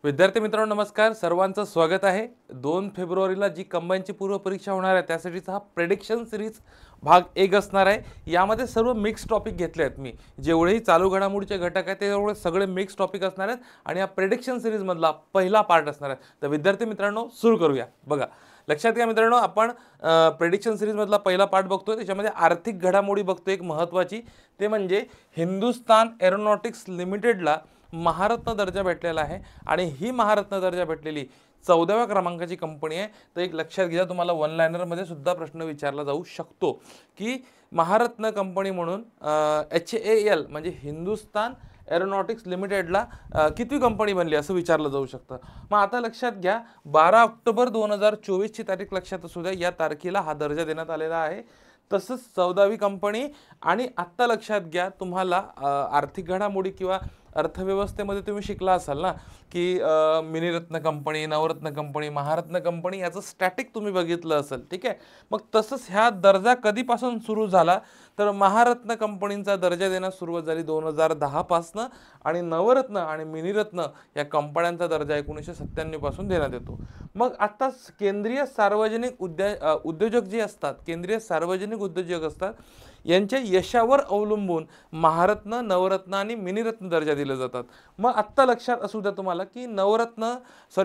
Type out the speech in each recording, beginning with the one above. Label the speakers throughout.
Speaker 1: विद्यार्थी मित्रांनो नमस्कार, सर्वांचं स्वागत आहे। 2 फेब्रुवारीला जी कंबाईनची पूर्व परीक्षा होणार आहे त्यासाठीचा हा प्रेडिक्शन सिरीज भाग 1 असणार आहे। यामध्ये सर्व मिक्स टॉपिक घेतले आहेत मी, जेवढेही चालू घडामोडीचे घटक आहेत ते सगळे मिक्स टॉपिक असणार आहेत आणि हा प्रेडिक्शन सिरीज मधला पहिला पार्ट असणार आहे। तर विद्यार्थी मित्रांनो सुरू करूया। बघा, लक्षात घ्या मित्रांनो, आपण प्रेडिक्शन सिरीज मधला पहिला पार्ट बघतोय। त्याच्यामध्ये आर्थिक घडामोडी बघतोय एक महत्त्वाची, ते म्हणजे हिंदुस्तान एरोनॉटिक्स लिमिटेडला महारत्न दर्जा भेटलेला आहे आणि ही महारत्न दर्जा भेटलेली 14व्या क्रमांकाची कंपनी आहे। तर एक लक्षात घ्या, तुम्हाला वन लाइनर मध्ये सुद्धा प्रश्न विचारला जाऊ शकतो की महारत्न कंपनी म्हणून HAL म्हणजे हिंदुस्तान एरोनॉटिक्स लिमिटेडला किती कंपनी बनली असं विचारलं जाऊ शकतं। मग आता लक्षात घ्या, 12 ऑक्टोबर 2024 ची तारीख लक्षात असू द्या, या तारखेला हा दर्जा देण्यात आलेला आहे। तसंच 14वी कंपनी आणि आत्ता लक्षात घ्या, तुम्हाला आर्थिक घडामोडी किंवा अर्थव्यवस्थेमध्ये तुम्ही शिकला असाल ना की मिनिरत्न कंपनी, नवरत्न कंपनी, महारत्न कंपनी याचं स्टॅटिक तुम्ही बघितलं असेल, ठीक आहे। मग तसंच ह्या दर्जा कधीपासून सुरू झाला, तर महारत्न कंपनीचा दर्जा देण्यास सुरुवात झाली 2010 पासून आणि नवरत्न आणि मिनिरत्न या कंपन्यांचा दर्जा 1997 पासून देण्यात येतो। मग आता केंद्रीय सार्वजनिक उद्योजक जे असतात, केंद्रीय सार्वजनिक उद्योजक असतात, यांच्या यशावर अवलंबून महारत्न, नवरत्न आणि मिनिरत्न दर्जा दिले जातात। मग आत्ता लक्षात असू द्या तुम्हाला की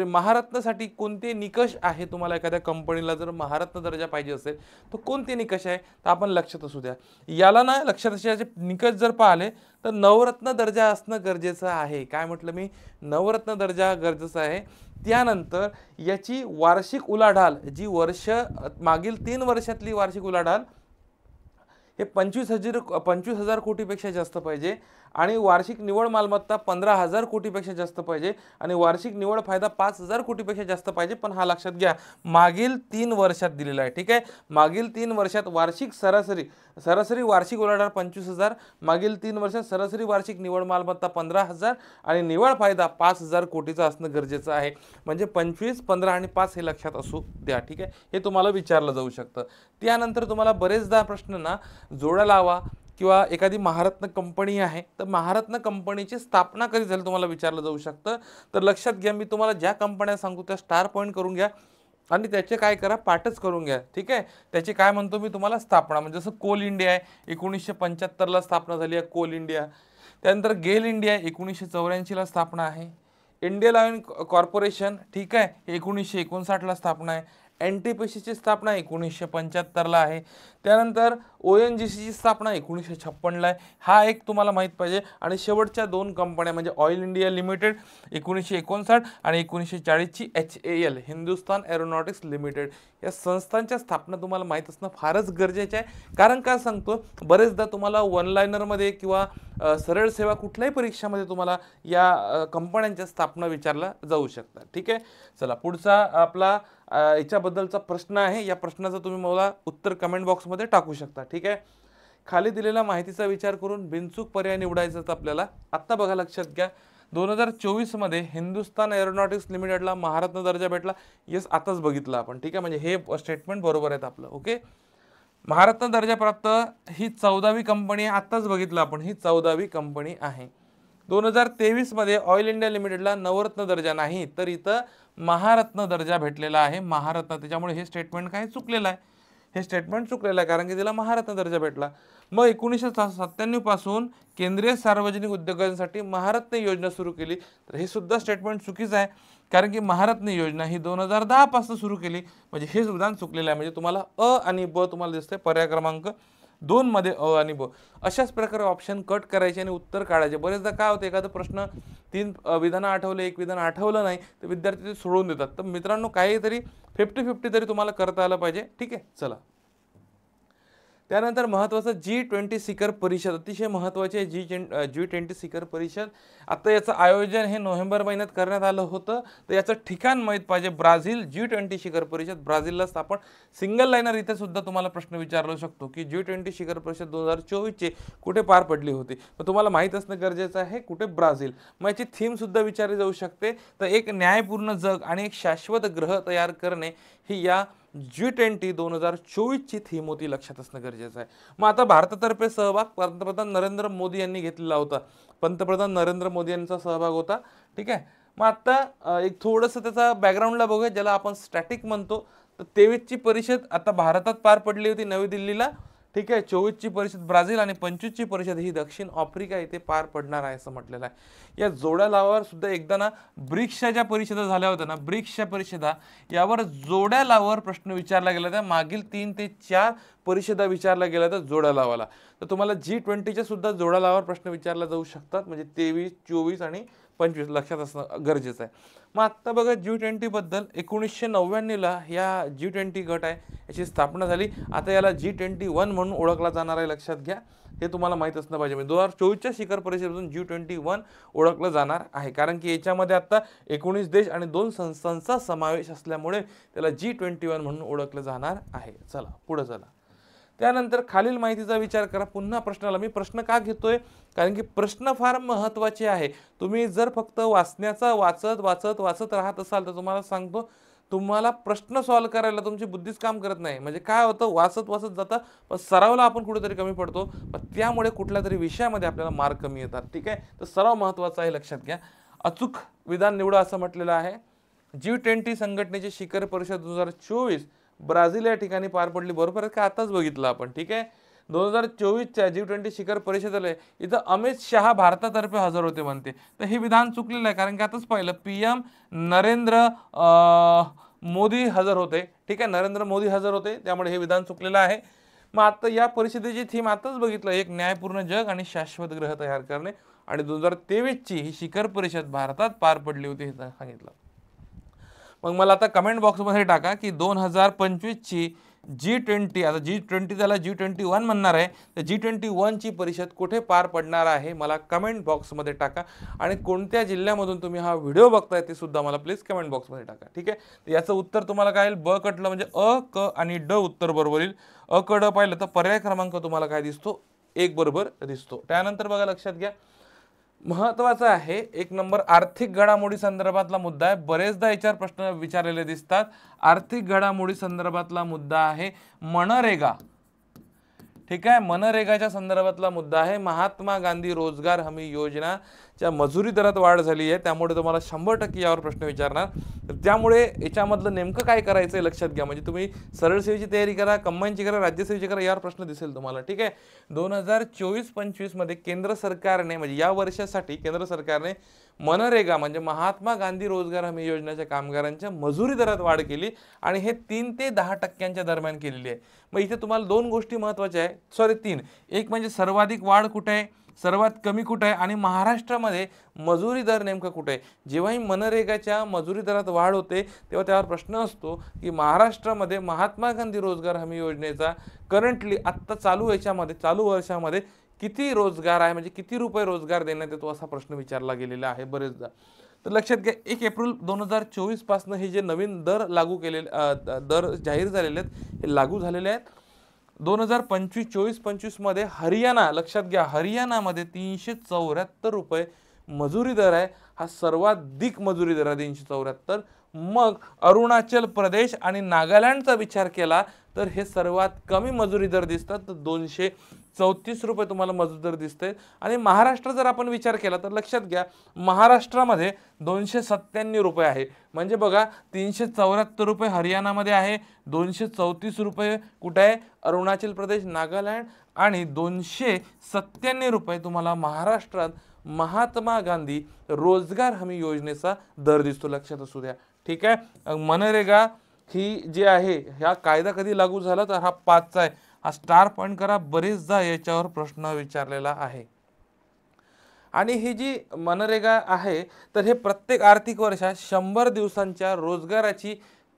Speaker 1: महारत्नसाठी कोणते निकष आहे। तुम्हाला एखाद्या कंपनीला जर महारत्न दर्जा पाहिजे असेल तर कोणते निकष आहे, तर आपण लक्षात असू द्या। याला ना लक्षात असल्याचे निकष जर पाहिले तर नवरत्न दर्जा असणं गरजेचं आहे। काय म्हटलं मी? नवरत्न दर्जा गरजेचा आहे। त्यानंतर याची वार्षिक उलाढाल, जी मागील 3 वर्षातली वार्षिक उलाढाल हे 25,000 कोटीपेक्षा जास्त पाहिजे आणि वार्षिक निव्वळ मालमत्ता 15,000 कोटीपेक्षा जास्त पाहिजे आणि वार्षिक निव्वळ फायदा 5,000 कोटीपेक्षा जास्त पाहिजे। पण हा लक्षात घ्या, मागील 3 वर्षात दिलेला आहे, ठीक आहे। मागील 3 वर्षात वार्षिक सरासरी वार्षिक उलाढाल 25,000, मागील 3 वर्षात सरासरी वार्षिक निव्वळ मालमत्ता 15,000 आणि निव्वळ फायदा 5,000 कोटीचा असणं गरजेचं आहे। म्हणजे 25, 15 आणि 5 हे लक्षात असू द्या, ठीक आहे। हे तुम्हाला विचारलं जाऊ शकतं। त्यानंतर तुम्हाला बरेचदा प्रश्न ना जोडा लावा किंवा एखादी महारत्न कंपनी आहे तर महारत्न कंपनीची स्थापना कधी झाली तुम्हाला विचारलं जाऊ शकतं। तर लक्षात घ्या, मी तुम्हाला ज्या कंपन्या सांगतो त्या स्टार पॉईंट करून घ्या आणि त्याचे काय करा, पाठच करून घ्या, ठीक आहे। त्याची काय म्हणतो मी तुम्हाला, स्थापना म्हणजे जसं कोल इंडिया आहे, 1975 ला स्थापना झाली आहे कोल इंडिया। त्यानंतर गेल इंडिया 1984 ला स्थापना आहे। इंडियन ऑइल कॉर्पोरेशन, ठीक आहे, 1959 ला स्थापना आहे। NTPC ची स्थापना 1975 ला आहे। त्यानंतर ONGC ची स्थापना 1956 ला आहे। हा एक तुम्हाला माहित पाहिजे। आणि शेवटच्या 2 कंपन्या म्हणजे ऑइल इंडिया लिमिटेड 1959 आणि 1940 ची HAL हिंदुस्तान एरोनॉटिक्स लिमिटेड, या संस्थांच्या स्थापना तुम्हाला माहित असणं फारच गरजेचे आहे। कारण काय सांगतो, बरेचदा तुम्हाला वन लाइनर मध्ये किंवा सरळ सेवा कुठल्याही परीक्षामध्ये तुम्हाला या कंपन्यांच्या स्थापना विचारला जाऊ शकतात, ठीक आहे। चला, पुढचा आपला याच्याबद्दलचा प्रश्न आहे। या प्रश्नाचं तुम्ही मला उत्तर कमेंट बॉक्समध्ये टाकू शकता, ठीक आहे। खाली दिलेल्या माहितीचा विचार करून बिनचूक पर्याय निवडायचा आपल्याला। आता बघा, लक्षात घ्या, 2024 मध्ये हिंदुस्तान एरोनॉटिक्स लिमिटेडला महारत्न दर्जा भेटला। येस, आताच बघितलं आपण, ठीक आहे। म्हणजे हे स्टेटमेंट बरोबर आहे आपलं, ओके। महारत्न दर्जा प्राप्त ही 14वी कंपनी आहे, आताच बघितलं आपण, ही 14वी कंपनी आहे। 2023 मध्ये ऑइल इंडिया लिमिटेडला नवरत्न दर्जा नाही तर इथं महारत्न दर्जा भेटलेला आहे, महारत्न। त्याच्यामुळे हे स्टेटमेंट काय चुकलेलं आहे, हे स्टेटमेंट चुकलेलं आहे, कारण की तिला महारत्न दर्जा भेटला। मग 1997 पासून केंद्रीय सार्वजनिक उद्योगांसाठी महारत्न योजना सुरू केली, तर हे सुद्धा स्टेटमेंट चुकीचं आहे, कारण की महारत्न योजना ही 2010 पासून सुरू केली। म्हणजे हे विधान चुकलेलं आहे। म्हणजे तुम्हाला अ आणि ब तुम्हाला दिसतंय पर्याय क्रमांक 2 मध्ये अ आणि ब अशाच प्रकारे ऑप्शन कट करायचे आणि उत्तर काढायचे। बरेचदा काय होतं, एखादा प्रश्न 3 विधान आठवलं, 1 विधान आठवलं नाही तर विद्यार्थी ते सोडून देतात। तर मित्रांनो, काहीतरी 50-50 तरी तुम्हाला करता आलं पाहिजे, ठीक आहे। चला, त्यानंतर महत्त्वाचं G20 शिखर परिषद, अतिशय महत्त्वाची आहे G20 शिखर परिषद। आता याचं आयोजन हे नोव्हेंबर महिन्यात करण्यात आलं होतं। तर याचं ठिकाण माहीत पाहिजे, ब्राझील। G20 शिखर परिषद ब्राझीलला स्थापन। सिंगल लाइनर इथे सुद्धा तुम्हाला प्रश्न विचारला शकतो की G20 शिखर परिषद 2024 चे कुठे पार पडली होती, तर तुम्हाला माहीत असणं गरजेचं आहे, कुठे, ब्राझील। मग याची थीम सुद्धा विचारली जाऊ शकते, तर एक न्यायपूर्ण जग आणि एक शाश्वत ग्रह तयार करणे ही या G20 2024 ची थीम होती, लक्षात असणं गरजेचं आहे। मग आता भारतातर्फे सहभाग पंतप्रधान नरेंद्र मोदी यांनी घेतलेला होता, पंतप्रधान नरेंद्र मोदी यांचा सहभाग होता, ठीक आहे। मग आता एक थोडंसं त्याचा बॅकग्राऊंडला बघूया, ज्याला आपण स्टॅटिक म्हणतो. तर 23ची परिषद आता भारतात पार पडली होती नवी दिल्लीला. ठीक आहे, 24ची परिषद ब्राझील आणि 25ची परिषद ही दक्षिण आफ्रिका इथे पार पडणार आहे असं म्हटलेलं आहे. या जोड्या लावावर सुद्धा एकदा ना ब्रिक्सच्या ज्या परिषदा झाल्या होत्या ना, ब्रिक्सच्या परिषदा, यावर जोड्या लावावर प्रश्न विचारला गेला होता. मागील 3 ते 4 परिषदा विचारला गेला होता जोड्या लावाला. तर तुम्हाला G20च्या सुद्धा जोड्या लावावर प्रश्न विचारला जाऊ शकतात, म्हणजे 23, 24 आणि 25 लक्षात असणं गरजेचं आहे. मग आत्ता बघा G20 बद्दल 1999ला या G20 गट आहे याची स्थापना झाली. आता याला G21 म्हणून ओळखला जाणार आहे, लक्षात घ्या. हे तुम्हाला माहित असणं पाहिजे. 2024च्या शिखर परिषदेतून G21 ओळखलं जाणार आहे, कारण की याच्यामध्ये आता 19 देश आणि 2 संस्थांचा समावेश असल्यामुळे त्याला G21 म्हणून ओळखलं जाणार आहे. चला पुढे चला. त्यानंतर खालील माहितीचा विचार करा. पुन्हा प्रश्नाला मी प्रश्न का घेतोय, कारण की प्रश्न फार महत्त्वाचे आहे. तुम्ही जर फक्त वाचण्याचा वाचत राहत असाल तर तुम्हाला सांगतो, तुम्हाला प्रश्न सॉल्व्ह करायला तुमची बुद्धीच काम करत नाही. म्हणजे काय होतं, वाचत जाता पण सरावला आपण कुठेतरी कमी पडतो, पण त्यामुळे कुठल्या तरी विषयामध्ये आपल्याला मार्क कमी येतात. ठीक आहे, तर सराव महत्त्वाचा आहे, लक्षात घ्या. अचूक विधान निवडा असं म्हटलेलं आहे. G20 संघटनेची शिखर परिषद 2024 ब्राझील या ठिकाणी पार पडली. बरोबर आहे का, आताच बघितलं आपण. ठीक आहे, 2024च्या G20 शिखर परिषदेला इथं अमित शहा भारतातर्फे हजर होते म्हणते. तर हे विधान चुकलेलं आहे, कारण की आताच पाहिलं PM नरेंद्र मोदी हजर होते. ठीक आहे, नरेंद्र मोदी हजर होते, त्यामुळे हे विधान चुकलेलं आहे. मग आता या परिषदेची थीम आताच बघितलं, एक न्यायपूर्ण जग आणि शाश्वत ग्रह तयार करणे. आणि 2023ची ही शिखर परिषद भारतात पार पडली होती हे सांगितलं. मग मला आता कमेंट बॉक्समध्ये टाका की 2025ची G20, आता G20 त्याला G21 म्हणणार आहे, तर G21ची परिषद कुठे पार पडणार आहे मला कमेंट बॉक्समध्ये टाका. आणि कोणत्या जिल्ह्यामधून तुम्ही हा व्हिडिओ बघताय ते सुद्धा मला प्लीज कमेंट बॉक्समध्ये टाका. ठीक आहे, तर याचं उत्तर तुम्हाला काय येईल, ब कटलं म्हणजे अ, क आणि ड उत्तर बरोबर येईल. अ, क, ड पाहिलं तर पर्याय क्रमांक तुम्हाला काय दिसतो, 1 बरोबर दिसतो. त्यानंतर बघा, लक्षात घ्या, महत्वाचा आहे 1 नंबर आर्थिक घडामोडी संदर्भातला मुद्दा आहे. बरेचदा याच्यावर प्रश्न विचारलेले दिसतात. आर्थिक घडामोडी संदर्भातला मुद्दा आहे मनरेगा. ठीक आहे, मनरेगाच्या संदर्भातला मुद्दा आहे. महात्मा गांधी रोजगार हमी योजनाच्या मजुरी दरात वाढ झाली आहे, त्यामुळे तुम्हाला 100% यावर प्रश्न विचारणार. त्यामुळे याच्यामधलं नेमकं काय करायचं आहे लक्षात घ्या. म्हणजे तुम्ही सरळ सेवेची तयारी करा, कंबाईनची करा, राज्यसेवेची करा, यावर प्रश्न दिसेल तुम्हाला. ठीक आहे, 2024-25 मध्ये केंद्र सरकारने, म्हणजे या वर्षासाठी केंद्र सरकारने मनरेगा म्हणजे महात्मा गांधी रोजगार हमी योजनेच्या कामगारांच्या मजुरी दरात वाढ केली आणि हे 3 ते 10% दरम्यान केलेली आहे. मग इथे तुम्हाला 2 गोष्टी महत्त्वाच्या आहे, सॉरी 3. एक म्हणजे सर्वाधिक वाढ कुठे आहे, सर्वात कमी कुठे आहे, आणि महाराष्ट्रामध्ये मजुरी दर नेमका कुठे आहे. जेव्हाही मनरेगाच्या मजुरी दरात वाढ होते तेव्हा त्यावर प्रश्न असतो की महाराष्ट्रामध्ये महात्मा गांधी रोजगार हमी योजनेचा करंटली आत्ता चालू वर्षामध्ये किती रोजगार आहे, म्हणजे किती रुपये रोजगार देण्यात येतो, असा प्रश्न विचारला गेलेला आहे बरेचदा. तर लक्षात घ्या, 1 एप्रिल 2024 पासून हे जे नवीन दर लागू केलेले दर जाहीर झालेले आहेत हे लागू झालेले आहेत. 2024-25 मध्ये हरियाणा, लक्षात घ्या, हरियाणामध्ये 374 रुपये मजुरी दर आहे. हा सर्वाधिक मजुरी दर आहे 374. मग अरुणाचल प्रदेश आणि नागालँडचा विचार केला तर हे सर्वात कमी मजुरी दर दिसतात, तर 234 रुपये तुम्हाला मजुरी दर दिसते. आणि महाराष्ट्र जर आपण विचार केला तर लक्षात घ्या, महाराष्ट्रामध्ये 297 रुपये आहे. म्हणजे बघा, 374 रुपये हरियाणामध्ये आहे, 234 रुपये कुठे आहे, अरुणाचल प्रदेश, नागालँड, आणि 297 रुपये तुम्हाला महाराष्ट्रात महात्मा गांधी रोजगार हमी योजनेचा दर दिसतो, लक्षात असू द्या. ठीक आहे, मनरेगा ही जी आहे, ह्या कायदा कधी लागू झाला तर हा 5चा आहे. हा स्टार पॉईंट करा, बरेचदा याच्यावर प्रश्न विचारलेला आहे. आणि ही जी मनरेगा आहे तर हे प्रत्येक आर्थिक वर्षात 100 दिवसांच्या रोजगाराची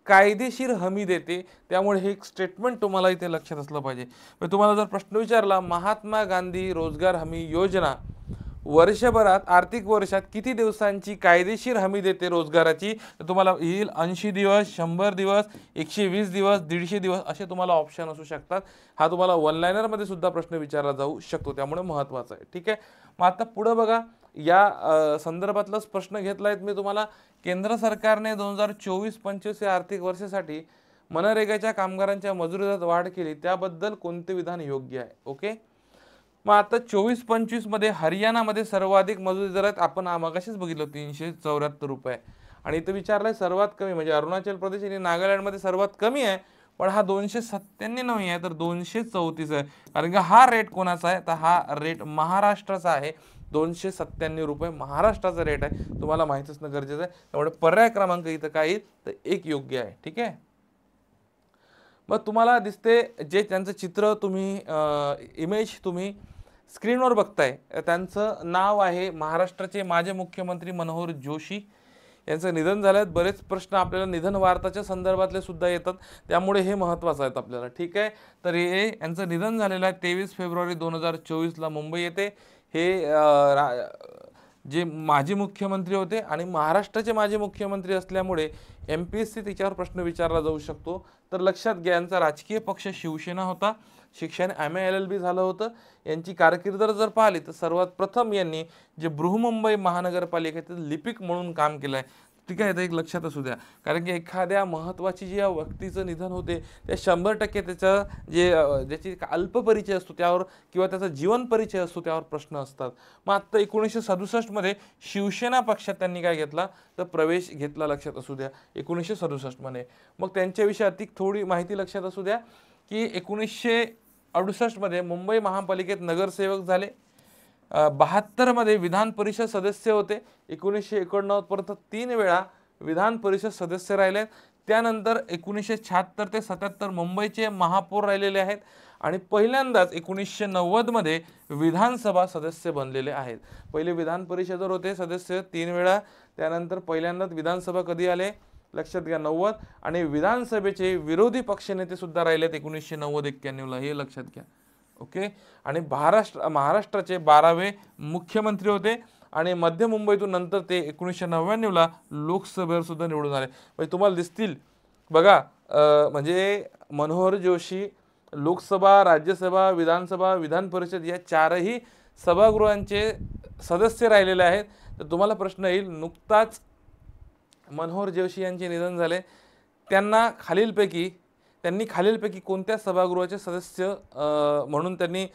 Speaker 1: कायदेशीर हमी देते. त्यामुळे हे एक स्टेटमेंट तुम्हाला इथे लक्षात असलं पाहिजे. तुम्हाला जर प्रश्न विचारला महात्मा गांधी रोजगार हमी योजना वर्षभरात आर्थिक वर्षात किती दिवसांची कायदेशीर हमी देते रोजगाराची, तर तुम्हाला येईल 80 दिवस, 100 दिवस, 120 दिवस, 150 दिवस असे तुम्हाला ऑप्शन असू शकतात. हा तुम्हाला वन लाइनरमध्ये सुद्धा प्रश्न विचारला जाऊ शकतो, त्यामुळे महत्त्वाचं आहे. ठीक आहे, मग आता पुढे बघा, या संदर्भातलाच प्रश्न घेतला आहे मी तुम्हाला. केंद्र सरकारने 2024-25 या आर्थिक वर्षासाठी मनरेगाच्या कामगारांच्या मजुरी दरात वाढ केली, त्याबद्दल कोणते विधान योग्य आहे. ओके, मग आता 24-25 मध्ये हरियाणामध्ये सर्वाधिक मजुरी दर आहेत, आपण मगाशीच बघितलं 374 रुपये, आणि इथं विचारलंय सर्वात कमी म्हणजे अरुणाचल प्रदेश आणि नागालँडमध्ये सर्वात कमी आहे, पण हा 297 आहे तर 234 आहे. कारण की हा रेट कोणाचा आहे, तर हा रेट महाराष्ट्राचा आहे. 297 रुपये महाराष्ट्राचा रेट आहे, तुम्हाला माहित असणं गरजेचं आहे. त्यामुळे पर्याय क्रमांक इथं काय येईल तर 1 योग्य आहे. ठीक आहे. मग तुम्हाला दिसते जे त्यांचं चित्र तुम्ही इमेज तुम्ही स्क्रीनवर बघताय, त्यांचं नाव आहे महाराष्ट्राचे माजी मुख्यमंत्री मनोहर जोशी यांचं निधन झालं आहे. बरेच प्रश्न आपल्याला निधन वार्ताच्या संदर्भातले सुद्धा येतात, त्यामुळे हे महत्त्वाचं आहे आपल्याला. ठीक आहे. तर हे यांचं निधन झालेलं आहे 23 फेब्रुवारी 2024ला मुंबई येथे. हे जे माजी मुख्यमंत्री होते आणि महाराष्ट्राचे माजी मुख्यमंत्री असल्यामुळे MPSC तिच्यावर प्रश्न विचारला जाऊ शकतो. तर लक्षात घ्या, यांचा राजकीय पक्ष शिवसेना होता, शिक्षण MA LLB झालं होतं. यांची कारकीर्द जर पाहिली तर सर्वात प्रथम यांनी जे बृहन्मुंबई महानगरपालिकेतील लिपिक म्हणून काम केलं आहे. ठीक आहे, तर एक लक्षात असू द्या, कारण की एखाद्या महत्त्वाची जी या व्यक्तीचं निधन होते त्या 100% त्याचं जे ज्याची अल्प परिचय असतो त्यावर किंवा त्याचा जीवन परिचय असतो त्यावर प्रश्न असतात. मग आत्ता 1967 मध्ये शिवसेना पक्षात त्यांनी काय घेतला तर प्रवेश घेतला, लक्षात असू द्या 1967 मध्ये. मग त्यांच्याविषयी अधिक थोडी माहिती लक्षात असू द्या की 1968 मध्ये मुंबई महापालिकेत नगरसेवक झाले. 72 मध्ये विधान परिषद सदस्य होते. 1989 पर्यंत 3 वेळा विधान परिषद सदस्य राहिले. त्यानंतर 1976 ते 77 मुंबईचे महापौर राहिलेले आहेत आणि पहिल्यांदाच 1990 मध्ये विधानसभा सदस्य बनलेले आहेत. पहिले विधान परिषदेवर होते सदस्य 3 वेळा, त्यानंतर पहिल्यांदाच विधानसभा कधी आले लक्षात घ्या 90, आणि विधानसभेचे विरोधी पक्षनेते सुद्धा राहिलेत 1990-91 ला, हे लक्षात घ्या. ओके. आणि महाराष्ट्राचे 12वे मुख्यमंत्री होते आणि मध्य मुंबईतून नंतर ते 1999 ला लोकसभेवर सुद्धा निवडून आले. म्हणजे तुम्हाला दिसतील बघा, म्हणजे मनोहर जोशी लोकसभा, राज्यसभा, विधानसभा, विधान परिषद या 4ही सभागृहांचे सदस्य राहिलेले आहेत. तर तुम्हाला प्रश्न येईल, नुकताच मनोहर जोशी यांचे निधन झाले, त्यांनी खालीलपैकी कोणत्या सभागृहाचे सदस्य म्हणून त्यांनी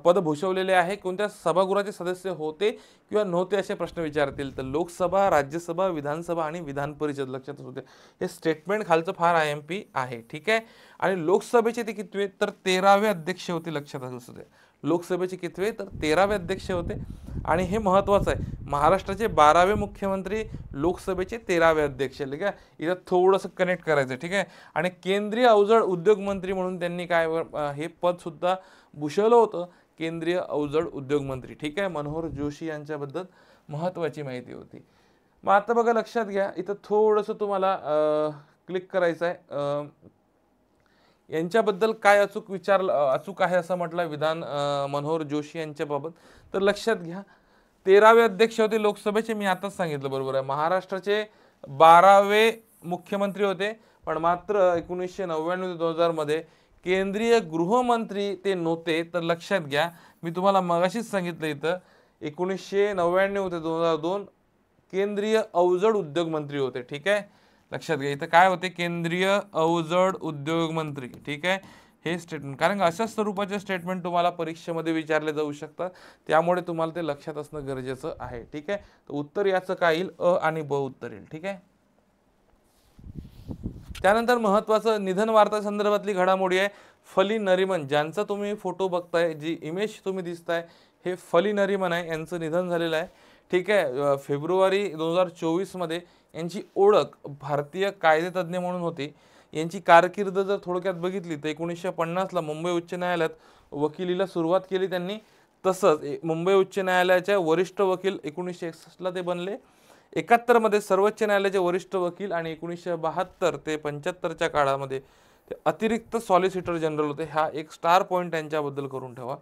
Speaker 1: पद भूषवलेले आहे, कोणत्या सभागृहाचे सदस्य होते किंवा नव्हते असे प्रश्न विचारतील. तर लोकसभा, राज्यसभा, विधानसभा आणि विधान परिषद, लक्षात होते. हे स्टेटमेंट खालचं फार IMP आहे. ठीक आहे. आणि लोकसभेचे ते कितवे तर 13वे अध्यक्ष होते, लक्षात असू दे. लोकसभेचे कितवे तर 13वे अध्यक्ष होते. आणि हे महत्त्वाचं आहे, महाराष्ट्राचे 12वे मुख्यमंत्री, लोकसभेचे 13वे अध्यक्ष. ठीक आहे, इथं थोडंसं कनेक्ट करायचं. ठीक आहे. आणि केंद्रीय अवजड उद्योग मंत्री म्हणून त्यांनी काय हे पद सुद्धा भूषवलं होतं, केंद्रीय अवजड उद्योग मंत्री. ठीक आहे, मनोहर जोशी यांच्याबद्दल महत्त्वाची माहिती होती. मग आता बघा लक्षात घ्या, इथं थोडंसं तुम्हाला क्लिक करायचं आहे. यांच्याबद्दल काय अचूक आहे असं म्हटलं मनोहर जोशी यांच्याबाबत. तर लक्षात घ्या, 13वे अध्यक्ष होते लोकसभेचे, मी आताच सांगितलं, बरोबर आहे. महाराष्ट्राचे 12वे मुख्यमंत्री होते, पण मात्र 1999 ते 2000 मध्ये केंद्रीय गृहमंत्री ते नव्हते. तर लक्षात घ्या, मी तुम्हाला मगाशीच सांगितलं इथं 1999 ते 2002 केंद्रीय अवजड उद्योग मंत्री होते. ठीक आहे, लक्षात घ्या, इथं काय होते, केंद्रीय अवजड उद्योग मंत्री. ठीक आहे, हे स्टेटमेंट, कारण अशा स्वरूपाचे स्टेटमेंट तुम्हाला परीक्षेमध्ये विचारले जाऊ शकतात, त्यामुळे तुम्हाला ते लक्षात असणं गरजेचं आहे. ठीक आहे. तर उत्तर याचं काय येईल, अ आणि ब उत्तर येईल. ठीक आहे. त्यानंतर महत्त्वाचं निधन वार्ता संदर्भातली घडामोडी आहे फली नरिमन, ज्यांचा तुम्ही फोटो बघताय, जी इमेज तुम्ही दिसताय, हे फली नरिमन आहे, यांचं निधन झालेलं आहे. ठीक आहे. फेब्रुवारी 2024 मध्ये यांची ओळख भारतीय कायदेतज्ञ म्हणून होती. यांची कारकीर्द जर थोडक्यात बघितली तर 1950 ला मुंबई उच्च न्यायालयात वकिलीला सुरुवात केली त्यांनी. तसंच मुंबई उच्च न्यायालयाच्या वरिष्ठ वकील 1961 ला ते बनले. 71 मध्ये सर्वोच्च न्यायालयाचे वरिष्ठ वकील आणि 1972 ते 75च्या काळामध्ये ते अतिरिक्त सॉलिसिटर जनरल होते. हा एक स्टार पॉईंट त्यांच्याबद्दल करून ठेवा.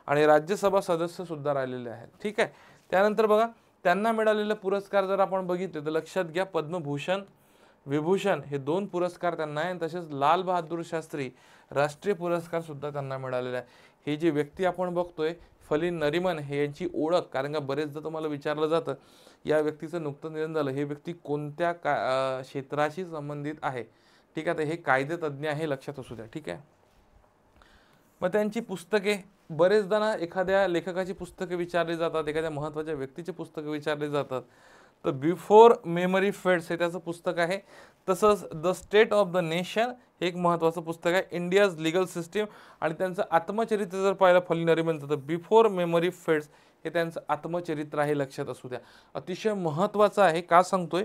Speaker 1: आणि राज्यसभा सदस्य सुद्धा राहिलेले आहेत. ठीक आहे. त्यानंतर बघा, त्यांना मिळालेले पुरस्कार जर आपण बघितले तर लक्षात घ्या, पद्मभूषण, विभूषण हे 2 पुरस्कार त्यांना आहे. तसेच लाल बहादूर शास्त्री राष्ट्रीय पुरस्कार सुद्धा त्यांना मिळालेला आहे. हे जी व्यक्ती आपण बघतोय फली नरिमन, हे यांची ओळख, कारण का बरेचदा तुम्हाला विचारलं जातं या व्यक्तीचं नुकतं निधन झालं, हे व्यक्ती कोणत्या क्षेत्राशी संबंधित आहे. ठीक आहे, हे कायदेतज्ञ आहे, लक्षात असू द्या. ठीक आहे. मग त्यांची पुस्तके बरेचदा ना एखाद्या लेखकाची पुस्तके विचारली जातात, एखाद्या महत्त्वाच्या व्यक्तीची पुस्तकं विचारली जातात. तर बिफोर मेमरी फेड्स हे त्याचं पुस्तक आहे. तसंच the state of the nation हे एक महत्त्वाचं पुस्तक आहे. इंडियाज लीगल सिस्टीम आणि त्यांचं आत्मचरित्र जर पाहिलं फली नरिमनचं, तर बिफोर मेमरी फेड्स हे त्यांचं आत्मचरित्र आहे, लक्षात असू द्या. अतिशय महत्त्वाचं आहे. का सांगतोय?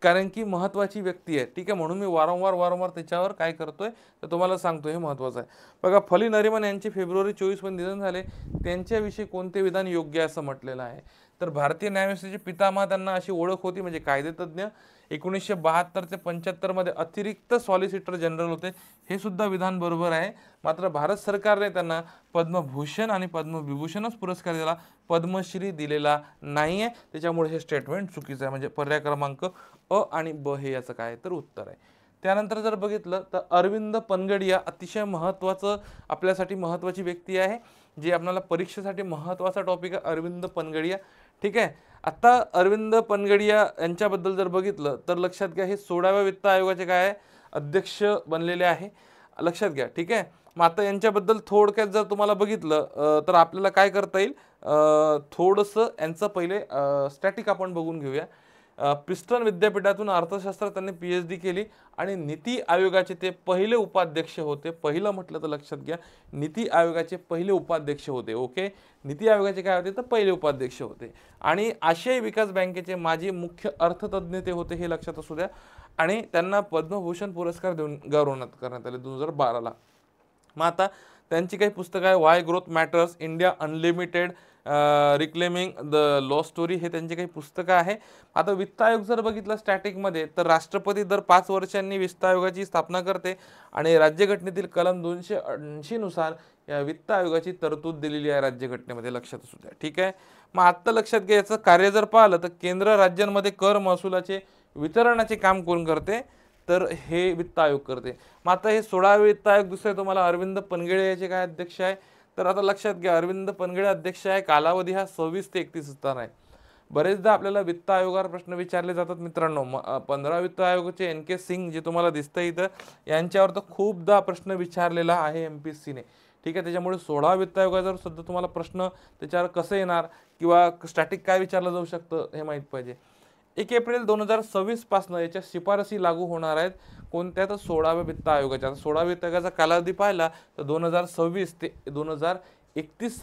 Speaker 1: कारण की महत्त्वाची व्यक्ती आहे, ठीक आहे. म्हणून मी वारंवार त्याच्यावर काय करतोय तर तुम्हाला सांगतोय, हे महत्त्वाचं आहे. बघा, फली नरिमन यांचे फेब्रुवारी 24 मध्ये निधन झाले. त्यांच्याविषयी कोणते विधान योग्य असं म्हटलेलं आहे? तर भारतीय न्यायव्यवस्थेचे पितामह त्यांना अशी ओळख होती, म्हणजे कायदेतज्ञ. 1972 ते 75 मध्ये अतिरिक्त सॉलिसिटर जनरल होते, हे सुद्धा विधान बरोबर आहे. मात्र भारत सरकारने त्यांना पद्मभूषण आणि पद्मविभूषणच पुरस्कार दिला, पद्मश्री दिलेला नाहीये. त्याच्यामुळे हे स्टेटमेंट चुकीचं आहे. म्हणजे पर्याय क्रमांक अ आणि ब हे याचं काय तर उत्तर आहे. त्यानंतर जर बघितलं तर अरविंद पनगडिया अतिशय महत्त्वाचं, आपल्यासाठी महत्त्वाची व्यक्ती आहे, जी आपल्याला परीक्षेसाठी महत्त्वाचा टॉपिक आहे, अरविंद पनगडिया, ठीक आहे. आता अरविंद पनगडिया यांच्याबद्दल जर बघितलं तर लक्षात घ्या, हे 16व्या वित्त आयोगाचे काय आहे, अध्यक्ष बनलेले आहे, लक्षात घ्या, ठीक आहे. मग आता यांच्याबद्दल थोडक्यात जर तुम्हाला बघितलं तर आपल्याला काय करता येईल, थोडंसं यांचं पहिले स्टॅटिक आपण बघून घेऊया. प्रिस्टन विद्यापीठातून अर्थशास्त्रात त्यांनी PhD केली आणि नीती आयोगाचे ते पहिले उपाध्यक्ष होते. पहिलं म्हटलं तर लक्षात घ्या, नीती आयोगाचे पहिले उपाध्यक्ष होते. ओके, नीती आयोगाचे काय होते तर पहिले उपाध्यक्ष होते. आणि आशियाई विकास बँकेचे माजी मुख्य अर्थतज्ञ ते होते, हे लक्षात असू द्या. आणि त्यांना पद्मभूषण पुरस्कार देऊन गौरवण्यात करण्यात आले 2012ला. मग आता त्यांची काही पुस्तकं आहे, Y growth matters, India unlimited, reclaiming the law story, हे त्यांची काही पुस्तकं आहे. आता वित्त आयोग जर बघितलं स्टॅटिकमध्ये, तर राष्ट्रपती दर 5 वर्षांनी वित्त आयोगाची स्थापना करते आणि राज्यघटनेतील कलम 280 नुसार या वित्त आयोगाची तरतूद दिलेली आहे राज्यघटनेमध्ये, लक्षात असू द्या, ठीक आहे. मग आत्ता लक्षात घ्या, याचं कार्य जर पाहिलं तर केंद्र राज्यांमध्ये कर महसुलाचे वितरणाचे काम कोण करते, तर हे वित्त आयोग करते. मग आता हे 16वे वित्त आयोग दुसरे तुम्हाला अरविंद पनगडे याचे काय अध्यक्ष आहे, तर आता लक्षात घ्या, अरविंद पनगडे अध्यक्ष आहे. कालावधी हा 26 ते 31 असणार आहे. बरेचदा आपल्याला वित्त आयोगावर प्रश्न विचारले जातात मित्रांनो. 15 वित्त आयोगाचे NK सिंग जे तुम्हाला दिसतं इथं, यांच्यावर तर खूपदा प्रश्न विचारलेला आहे MPSCने, ठीक आहे. त्याच्यामुळे 16 वित्त आयोगावर सुद्धा तुम्हाला प्रश्न त्याच्यावर कसं येणार किंवा स्टॅटिक काय विचारलं जाऊ शकतं हे माहीत पाहिजे. 1 एप्रिल 2026 पासून याच्या शिफारसी लागू होणार आहेत. कोणत्या तर 16व्या वित्त आयोगाच्या. 16व्या वित्त आयोगाचा कालावधी पाहिला तर 2026 ते 2031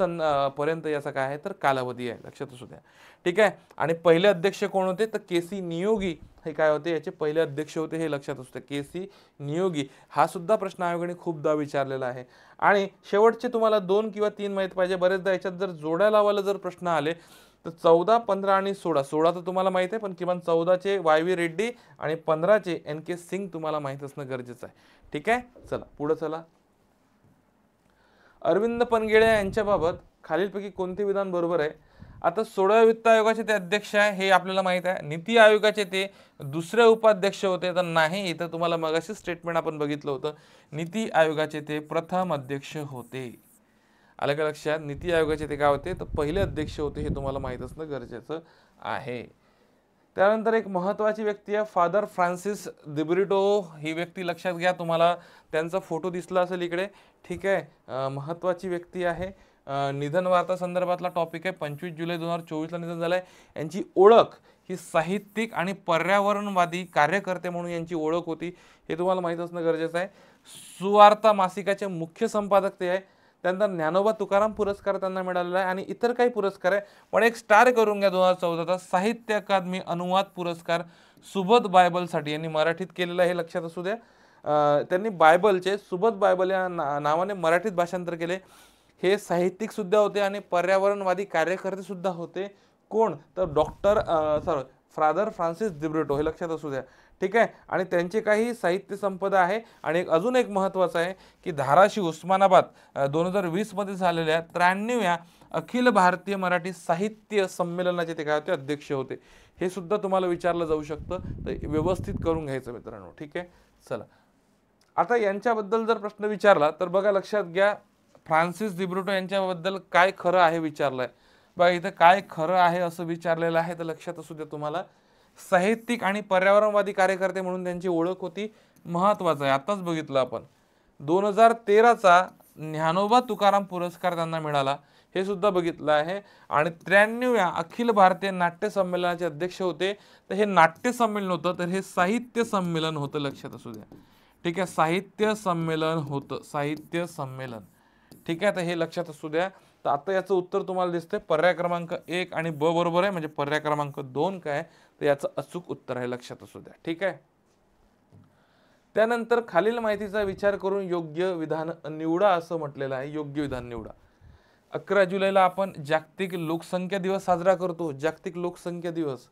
Speaker 1: पर्यंत याचा काय आहे तर कालावधी आहे, लक्षात असू द्या, ठीक आहे. आणि पहिले अध्यक्ष कोण होते तर KC नियोगी हे काय होते, याचे पहिले अध्यक्ष होते, हे लक्षात असू द्या, KC नियोगी. हा सुद्धा प्रश्न आयोगाने खूपदा विचारलेला आहे. आणि शेवटचे तुम्हाला 2 किंवा 3 माहीत पाहिजे. बरेचदा याच्यात जर जोड्या लावायला जर प्रश्न आले तर 14, 15 आणि 16 तर तुम्हाला माहित आहे, पण किमान 14चे YV रेड्डी आणि 15चे NK सिंग तुम्हाला माहित असणं गरजेचं आहे, ठीक आहे. चला पुढे चला. अरविंद पनगडे यांच्याबाबत खालीलपैकी कोणते विधान बरोबर आहे? आता 16व्या वित्त आयोगाचे ते अध्यक्ष आहे, हे आपल्याला माहित आहे. नीती आयोगाचे ते दुसरे उपाध्यक्ष होते, तर नाही, इथं तुम्हाला मगाशी स्टेटमेंट आपण बघितलं होतं, नीती आयोगाचे ते प्रथम अध्यक्ष होते. आलं का लक्षात? नीती आयोगाचे ते काय होते तर पहिले अध्यक्ष होते, हे तुम्हाला माहित असणं गरजेचं आहे. त्यानंतर एक महत्त्वाची व्यक्ती आहे फादर फ्रान्सिस दिब्रिटो, ही व्यक्ती लक्षात घ्या, तुम्हाला त्यांचा फोटो दिसला असेल इकडे, ठीक आहे. महत्त्वाची व्यक्ती आहे. निधन वार्ता संदर्भातला टॉपिक आहे. 25 जुलै 2024ला निधन झालंय. यांची ओळख ही साहित्यिक आणि पर्यावरणवादी कार्यकर्ते म्हणून यांची ओळख होती, हे तुम्हाला माहीत असणं गरजेचं आहे. सुवार्ता मासिकाचे मुख्य संपादक ते आहे. त्यानंतर ज्ञानोबा तुकाराम पुरस्कार त्यांना मिळालेला आहे आणि इतर काही पुरस्कार आहे. पण एक स्टार करून घ्या 2014चा साहित्य अकादमी अनुवाद पुरस्कार सुबोध बायबलसाठी यांनी मराठीत केलेला, हे लक्षात असू द्या. त्यांनी बायबलचे सुबोध बायबल या नावाने मराठीत भाषांतर केले. हे साहित्यिक सुद्धा होते आणि पर्यावरणवादी कार्यकर्ते सुद्धा होते. कोण तर फादर फ्रान्सिस दिब्रिटो, हे लक्षात असू द्या, ठीक आहे. आणि त्यांचे काही साहित्य संपदा आहे. आणि अजून एक महत्त्वाचं आहे की धाराशिव उस्मानाबाद 2020 मध्ये झालेल्या 93व्या अखिल भारतीय मराठी साहित्य संमेलनाचे ते काय होते अध्यक्ष होते, हे सुद्धा तुम्हाला विचारलं जाऊ शकतं, तर व्यवस्थित करून घ्यायचं मित्रांनो, ठीक आहे. चला आता यांच्याबद्दल जर प्रश्न विचारला तर बघा, लक्षात घ्या, फ्रान्सिस दिब्रिटो यांच्याबद्दल काय खरं आहे विचारलंय बघा. इथं काय खरं आहे असं विचारलेलं आहे, तर लक्षात असू द्या तुम्हाला. साहित्यिक आणि पर्यावरणवादी कार्यकर्ते म्हणून त्यांची ओळख होती, महत्वाचं आहे. आताच बघितलं आपण 2013चा ज्ञानोबा तुकाराम पुरस्कार त्यांना मिळाला, हे सुद्धा बघितलं आहे. आणि 93व्या अखिल भारतीय नाट्य संमेलनाचे अध्यक्ष होते. तर हे नाट्य संमेलन होतं, तर हे साहित्य संमेलन होतं, लक्षात असू द्या. ठीक आहे, साहित्य संमेलन होतं, साहित्य संमेलन. ठीक आहे, तर हे लक्षात असू द्या. तर आता याचं उत्तर तुम्हाला दिसतंय पर्याय क्रमांक 1 आणि ब बरोबर आहे, म्हणजे पर्याय क्रमांक 2 काय, तर याचं अचूक उत्तर आहे, लक्षात असू द्या. ठीक आहे. त्यानंतर खालील माहितीचा विचार करून योग्य विधान निवडा असं म्हटलेलं आहे. योग्य विधान निवडा. 11 जुलैला आपण जागतिक लोकसंख्या दिवस साजरा करतो. जागतिक लोकसंख्या दिवस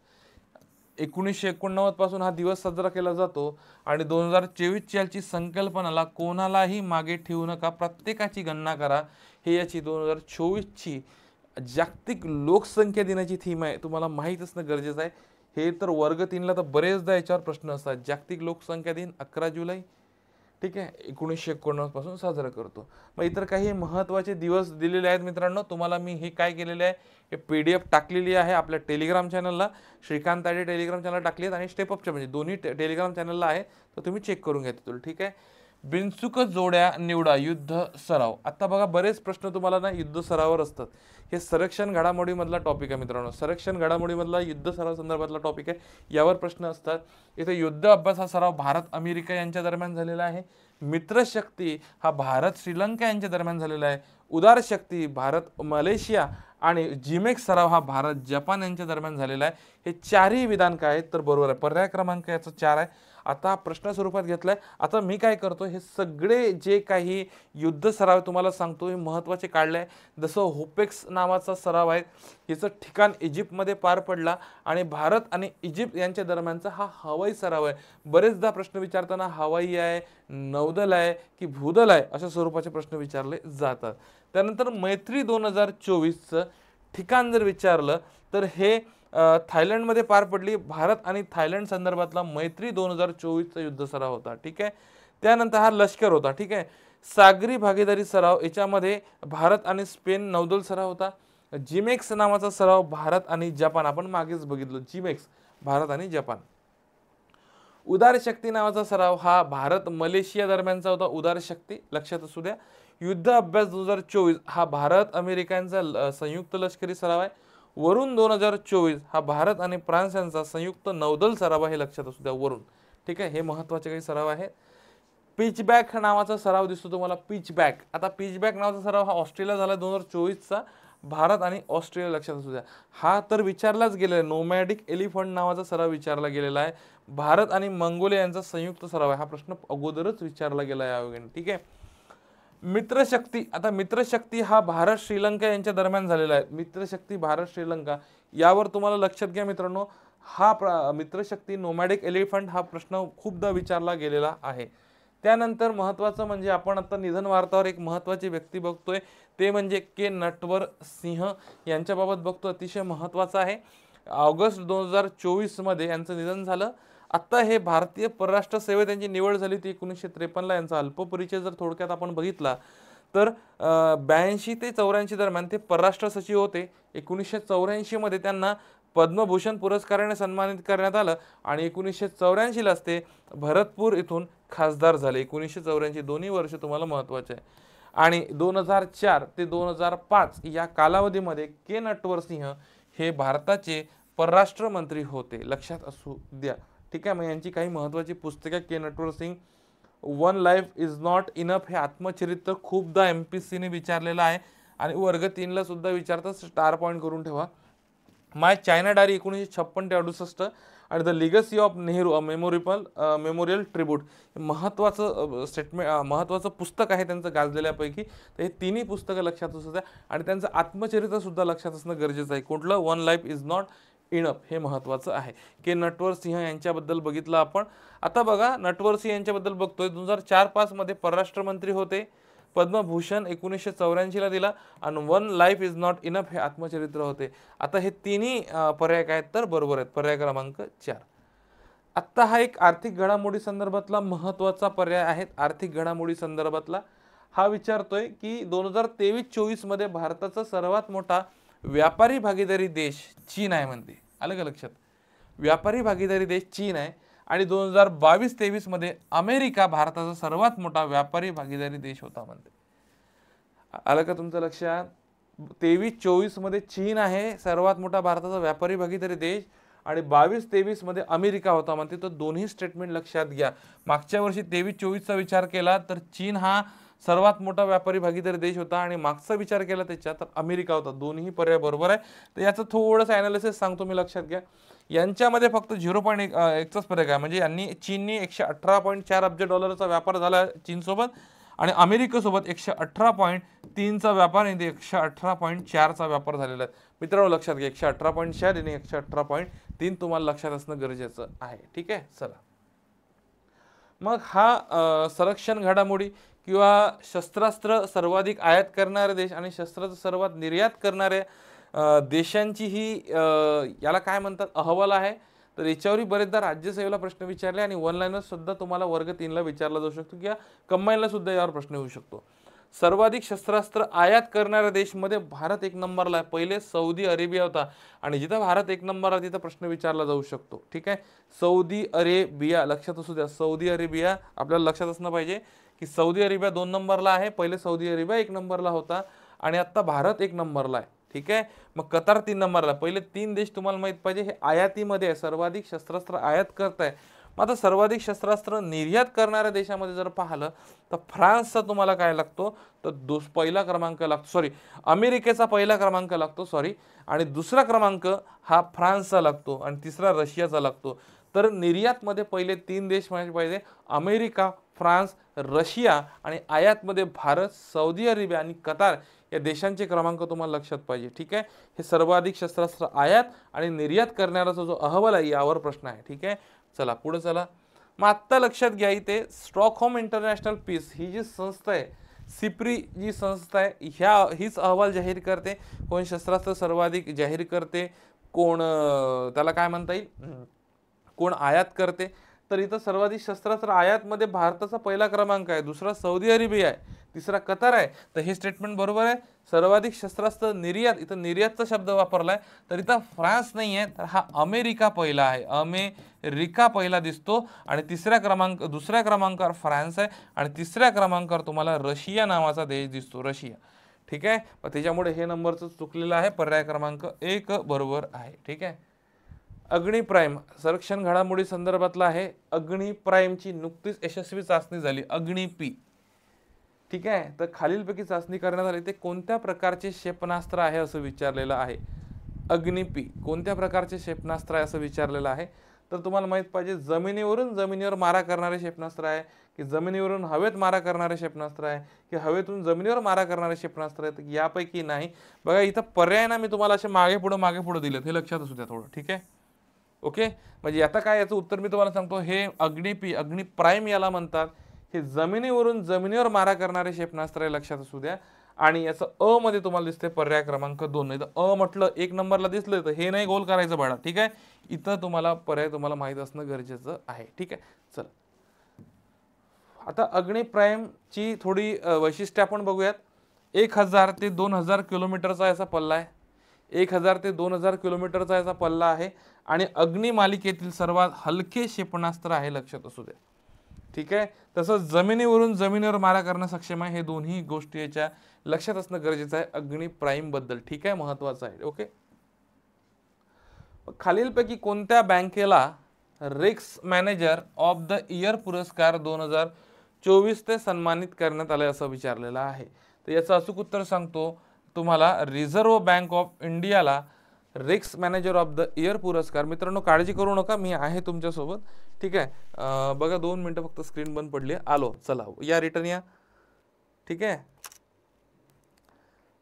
Speaker 1: 1989 पासून हा दिवस साजरा केला जातो. आणि 2024 याची संकल्पनाला कोणालाही मागे ठेवू नका, प्रत्येकाची गणना करा, हे याची 2024 ची जागतिक लोकसंख्या दिनाची थीम आहे. तुम्हाला माहीत असणं गरजेचं आहे. हे तर वर्ग 3ला तर बरेचदा याच्यावर प्रश्न असतात. जागतिक लोकसंख्या दिन 11 जुलै, ठीक आहे, 1989 पासून साजरा करतो. मग इतर काही महत्त्वाचे दिवस दिलेले आहेत मित्रांनो. तुम्हाला मी हे काय केलेले आहे, हे PDF टाकलेली आहे आपल्या टेलिग्राम चॅनलला. श्रीकांत ताडे टेलिग्राम चॅनल टाकली आहेत आणि स्टेपअपच्या म्हणजे दोन्ही टेलिग्राम चॅनलला आहे, तर तुम्ही चेक करून घ्या तिथून. ठीक आहे. बिनचूक जोड्या निवडा युद्ध सराव. आता बघा बरेच प्रश्न तुम्हाला ना युद्ध सरावावर असतात. हे संरक्षण घडामोडीमधला टॉपिक आहे मित्रांनो. संरक्षण घडामोडीमधला युद्ध सराव संदर्भातला टॉपिक आहे, यावर प्रश्न असतात. इथे युद्ध अभ्यास हा सराव भारत अमेरिका यांच्या दरम्यान झालेला आहे. मित्रशक्ती हा भारत श्रीलंका यांच्या दरम्यान झालेला आहे. उदार शक्ती भारत मलेशिया आणि जिमेक्स सराव हा भारत जपान यांच्या दरम्यान झालेला आहे. हे चारही विधान काय आहेत, तर बरोबर आहे. पर्याय क्रमांक याचा 4 आहे. आता प्रश्न स्वरूपात घेतलाय. आता मी काय करतो, हे सगळे जे काही युद्ध सराव तुम्हाला सांगतो, हे महत्त्वाचे काढले आहे. जसं होपेक्स नावाचा सराव आहे, याचं ठिकाण इजिप्तमध्ये पार पडला आणि भारत आणि इजिप्त यांच्या दरम्यानचा हा हवाई सराव आहे. बरेचदा प्रश्न विचारताना हवाई आहे, नौदल आहे की भूदल आहे, अशा स्वरूपाचे प्रश्न विचारले जातात. त्यानंतर मैत्री 2024चं ठिकाण जर विचारलं तर हे थायलंडमध्ये पार पडली. भारत आणि थायलंड संदर्भातला मैत्री 2024चा युद्ध सराव होता. ठीक आहे. त्यानंतर हा लष्कर होता. ठीक आहे. सागरी भागीदारी सराव, याच्यामध्ये भारत आणि स्पेन नौदल सराव होता. जिमेक्स नावाचा सराव भारत आणि जपान, आपण मागेच बघितलं जिमेक्स, भारत आणि जपान. उदार शक्ती नावाचा सराव हा भारत मलेशिया दरम्यानचा होता. उदार शक्ती लक्षात असू द्या. युद्ध अभ्यास 2024 हा भारत अमेरिका यांचा संयुक्त लष्करी सराव आहे. वरुण 2024 हा भारत आणि फ्रान्स यांचा संयुक्त नौदल सराव आहे, लक्षात असू द्या वरुण. ठीक आहे. हे महत्त्वाचे काही सराव आहेत. पिचबॅक नावाचा सराव दिसतो तुम्हाला, पिचबॅक. आता पिचबॅक नावाचा सराव हा ऑस्ट्रेलिया झाला 2024चा, भारत आणि ऑस्ट्रेलिया, लक्षात असू द्या. हा तर विचारलाच गेलेला आहे. नोमॅडिक एलिफंट नावाचा सराव विचारला गेलेला आहे. भारत आणि मंगोलिया यांचा संयुक्त सराव आहे. हा प्रश्न अगोदरच विचारला गेला आहे आयोगाने. ठीक आहे. मित्रशक्ती, आता मित्रशक्ती हा भारत श्रीलंका यांच्या दरम्यान झालेला आहे. मित्रशक्ती भारत श्रीलंका, यावर तुम्हाला लक्षात घ्या मित्रांनो, हा मित्रशक्ती नोमॅडिक एलिफंट हा प्रश्न खूपदा विचारला गेलेला आहे. त्यानंतर महत्त्वाचं म्हणजे आपण आता निधन वार्तावर एक महत्त्वाची व्यक्ती बघतोय, ते म्हणजे के नटवर सिंह यांच्याबाबत बघतो. अतिशय महत्त्वाचं आहे. ऑगस्ट 2024 मध्ये यांचं निधन झालं. आत्ता हे भारतीय परराष्ट्र सेवेत त्यांची निवड झाली होती 1953ला. यांचा अल्पपरिचय जर थोडक्यात आपण बघितला तर 82 ते 84 दरम्यान ते परराष्ट्र सचिव होते. 1984 मध्ये त्यांना पद्मभूषण पुरस्काराने सन्मानित करण्यात आलं आणि 1984लाच ते भरतपूर इथून खासदार झाले. 1984 दोन्ही वर्ष तुम्हाला महत्त्वाचे आहे. आणि 2004 ते 2005 या कालावधीमध्ये के नटवर सिंह हे भारताचे परराष्ट्र मंत्री होते, लक्षात असू द्या. ठीक आहे. मग यांची काही महत्त्वाची पुस्तके, K Natwar Singh, one life is not enough हे आत्मचरित्र खूपदा MPSCने विचारलेलं आहे आणि वर्ग 3ला सुद्धा विचारतात. स्टार पॉईंट करून ठेवा. माय चायना डायरी 1956 ते 68 आणि the legacy of Nehru memorial tribute, महत्त्वाचं महत्त्वाचं पुस्तक आहे त्यांचं गाजलेल्यापैकी. तर हे तिन्ही पुस्तकं लक्षात असू द्या आणि त्यांचं आत्मचरित्र सुद्धा लक्षात असणं गरजेचं आहे. कुठलं? One life is not enough, हे महत्त्वाचं आहे. के नटवर सिंह यांच्याबद्दल बघितलं आपण. आता बघा, नटवर सिंह यांच्याबद्दल बघतोय. 2004-5 मध्ये परराष्ट्र मंत्री होते. पद्मभूषण 1984ला दिला आणि one life is not enough हे आत्मचरित्र होते. आता हे तिन्ही पर्याय काय तर बरोबर आहेत. पर्याय क्रमांक 4. आत्ता हा एक आर्थिक घडामोडी संदर्भातला महत्त्वाचा पर्याय आहे. आर्थिक घडामोडी संदर्भातला हा विचारतोय की 2023-24 मध्ये भारताचा सर्वात मोठा व्यापारी भागीदारी देश चीन आहे म्हणते. आलं का लक्षात? व्यापारी भागीदारी देश चीन आहे आणि 2022-23 मध्ये अमेरिका भारताचा सर्वात मोठा व्यापारी भागीदारी देश होता म्हणते. आलं का तुमचं लक्षात? 23-24 मध्ये चीन आहे सर्वात मोठा भारताचा व्यापारी भागीदारी देश आणि 22-23 मध्ये अमेरिका होता म्हणते. तर दोन्ही स्टेटमेंट लक्षात घ्या. मागच्या वर्षी 23-24 चा विचार केला तर चीन हा सर्वात मोठा व्यापारी भागीदारी देश होता आणि मागचा विचार केला त्याच्यात तर अमेरिका होता. दोन्ही पर्याय बरोबर आहे. तर याचं थोडंसं ॲनालिसिस सांगतो मी, लक्षात घ्या. यांच्यामध्ये फक्त 0.1चाच फरक आहे. म्हणजे चीननी 118.4 अब्ज डॉलरचा व्यापार झाला चीनसोबत आणि अमेरिकेसोबत 118.3चा व्यापार आणि 118.4चा व्यापार झालेला आहे. मित्रांनो लक्षात घ्या, 118.4 आणि 118.3 तुम्हाला लक्षात असणं गरजेचं आहे. ठीक आहे, चला. मग हा संरक्षण घडामोडी किंवा शस्त्रास्त्र सर्वाधिक आयात करणारे देश आणि शस्त्रास्त्र सर्वात निर्यात करणारे देशांची ही याला काय म्हणतात अहवाल आहे. तर याच्यावरही बरेचदा राज्यसेवेला प्रश्न विचारले आणि वन लाईनर सुद्धा तुम्हाला वर्ग 3ला विचारला जाऊ शकतो किंवा कंबाईनला सुद्धा यावर प्रश्न येऊ शकतो. सर्वाधिक शस्त्रास्त्र आयात करणाऱ्या देशमध्ये भारत 1 नंबरला आहे. पहिले सौदी अरेबिया होता आणि जिथं भारत 1 नंबरला तिथं प्रश्न विचारला जाऊ शकतो. ठीक आहे, सौदी अरेबिया लक्षात असू द्या. सौदी अरेबिया आपल्याला लक्षात असणं पाहिजे की सौदी अरेबिया 2 नंबरला आहे. पहिले सौदी अरेबिया 1 नंबरला होता आणि आता भारत 1 नंबरला आहे. ठीक आहे, मग कतार 3 नंबरला. पहिले 3 देश तुम्हाला माहित पाहिजे हे आयातीमध्ये आहे, सर्वाधिक शस्त्रास्त्र आयात करताय. मग आता सर्वाधिक शस्त्रास्त्र निर्यात करणाऱ्या देशामध्ये जर पाहिलं तर फ्रान्सचा तुम्हाला काय लागतो तर पहिला क्रमांक लागतो, सॉरी अमेरिकेचा पहिला क्रमांक लागतो, सॉरी, आणि दुसरा क्रमांक हा फ्रान्सचा लागतो आणि तिसरा रशियाचा लागतो. तर निर्यातमध्ये पहिले 3 देश माहिती पाहिजे, अमेरिका, फ्रान्स, रशिया, आणि आयातमध्ये भारत, सौदी अरेबिया आणि कतार या देशांचे क्रमांक तुम्हाला लक्षात पाहिजे. ठीक आहे, हे सर्वाधिक शस्त्रास्त्र आयात आणि निर्यात करणाऱ्याचा जो अहवाल आहे यावर प्रश्न आहे. ठीक आहे, चला पुढे चला. मग आत्ता लक्षात घ्या, इथे स्टॉकहोम इंटरनॅशनल पीस ही जी संस्था आहे, सिप्री जी संस्था आहे, हीच अहवाल जाहीर करते. कोण शस्त्रास्त्र सर्वाधिक जाहीर करते, कोण त्याला काय म्हणता येईल, कोण आयात करते. तर इथं सर्वाधिक शस्त्रास्त्र आयातमध्ये भारताचा पहिला क्रमांक आहे, दुसरा सौदी अरेबिया आहे, तिसरा कतार आहे. तर हे स्टेटमेंट बरोबर आहे. सर्वाधिक शस्त्रास्त्र निर्यात, इथं निर्यातचा शब्द वापरलाय तर इथं फ्रान्स नाही आहे, तर हा अमेरिका पहिला आहे. अमेरिका पहिला दिसतो आणि दुसऱ्या क्रमांकावर फ्रान्स आहे आणि तिसऱ्या क्रमांकावर तुम्हाला रशिया नावाचा देश दिसतो, रशिया. ठीक आहे, मग त्याच्यामुळे हे नंबरचं चुकलेलं आहे. पर्याय क्रमांक 1 बरोबर आहे. ठीक आहे. अग्नि प्राईम संरक्षण घडामोडी संदर्भातला आहे. अग्नि प्राईमची नुकतीच यशस्वी चाचणी झाली, अग्नि-P. ठीक आहे, तर खालीलपैकी चाचणी करण्यात आली ते कोणत्या प्रकारचे क्षेपणास्त्र आहे असं विचारलेलं आहे. अग्नि-P कोणत्या प्रकारचे क्षेपणास्त्र आहे असं विचारलेलं आहे. तर तुम्हाला माहित पाहिजे जमिनीवर मारा करणारे क्षेपणास्त्र आहे की जमिनीवरून हवेत मारा करणारे क्षेपणास्त्र आहे की हवेतून जमिनीवर मारा करणारे क्षेपणास्त्र आहे. तर यापैकी नाही. बघा इथं पर्याय ना मी तुम्हाला असे मागे पुढे दिलेत, हे लक्षात असू द्या थोडं. ठीक आहे, ओके. म्हणजे आता काय याचं उत्तर मी तुम्हाला सांगतो. हे अग्नि-P, अग्नि प्राईम याला म्हणतात. हे जमिनीवर मारा करणारे क्षेपणास्त्र आहे, लक्षात असू द्या. आणि याचं अ मध्ये तुम्हाला दिसते पर्याय क्रमांक 2. नाही तर अ म्हटलं 1 नंबरला दिसलं तर हे नाही गोल करायचं बाळा. ठीक आहे, इथं तुम्हाला पर्याय तुम्हाला माहित असणं गरजेचं आहे. ठीक आहे, चल आता अग्नि प्राईमची थोडी वैशिष्ट्ये आपण बघूयात. 1000 ते 2000 किलोमीटरचा याचा पल्ला आहे. 1000 ते 2000 किलोमीटरचा याचा पल्ला आहे आणि अग्नि मालिकेतील सर्वात हलके क्षेपणास्त्र आहे, लक्षात असू द्या. ठीक आहे, तसंच जमिनीवर मारा करणं सक्षम आहे. हे दोन्ही गोष्टी याच्या लक्षात असणं गरजेचं आहे अग्नि प्राईम बद्दल. ठीक आहे, महत्वाचं आहे. ओके. खालीलपैकी कोणत्या बँकेला risk manager of the year पुरस्कार 2024 ते सन्मानित करण्यात आले असं विचारलेलं आहे. तर याचं अचूक उत्तर सांगतो तुम्हाला. रिझर्व्ह बँक ऑफ इंडियाला risk manager of the year पुरस्कार, मित्रांनो काळजी करू नका, मी आहे तुमच्यासोबत. ठीक आहे, बघा 2 मिनिटं फक्त स्क्रीन बंद पडली. आलो, चला या रिटर्न या. ठीक आहे,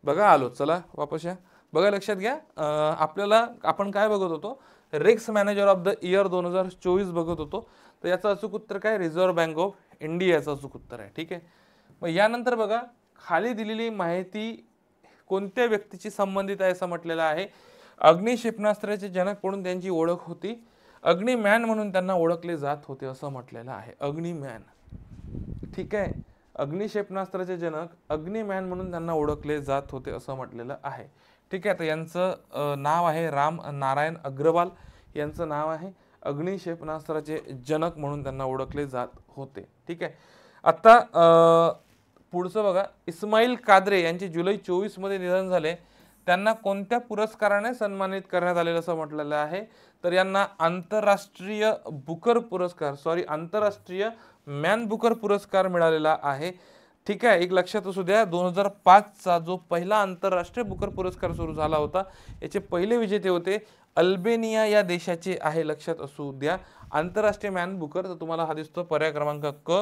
Speaker 1: बघा आलो, चला वापस या. बघा लक्षात घ्या, आपण काय बघत होतो, risk manager of the year 2024 बघत होतो. तर याचं अचूक उत्तर काय, रिझर्व्ह बँक ऑफ इंडियाचं अचूक उत्तर आहे. ठीक आहे, मग यानंतर बघा खाली दिलेली माहिती कोणत्या व्यक्तीची संबंधित आहे असं म्हटलेलं आहे. अग्नि क्षेपणास्त्राचे जनक म्हणून त्यांची ओळख होती, अग्निमॅन म्हणून त्यांना ओळखले जात होते असं म्हटलेलं आहे. अग्निमॅन. ठीक आहे, अग्नि क्षेपणास्त्राचे जनक अग्निमॅन म्हणून त्यांना ओळखले जात होते असं म्हटलेलं आहे. ठीक आहे, तर यांचं नाव आहे राम नारायण अग्रवाल यांचं नाव आहे. अग्नि क्षेपणास्त्राचे जनक म्हणून त्यांना ओळखले जात होते. ठीक आहे, आता पुढचं बघा, इस्माईल कादरे यांचे जुलै 24 मध्ये निधन झाले. त्यांना कोणत्या पुरस्काराने सन्मानित करण्यात आलेलं असं म्हटलेलं आहे? तर यांना आंतरराष्ट्रीय आंतरराष्ट्रीय मॅन बुकर पुरस्कार मिळालेला आहे. ठीक आहे, एक लक्षात असू द्या, 2005 चा जो पहिला आंतरराष्ट्रीय बुकर पुरस्कार सुरू झाला होता, याचे पहिले विजेते होते अल्बेनिया या देशाचे आहे, लक्षात असू द्या. आंतरराष्ट्रीय मॅन बुकर, तर तुम्हाला हा दिसतो पर्याय क्रमांक क.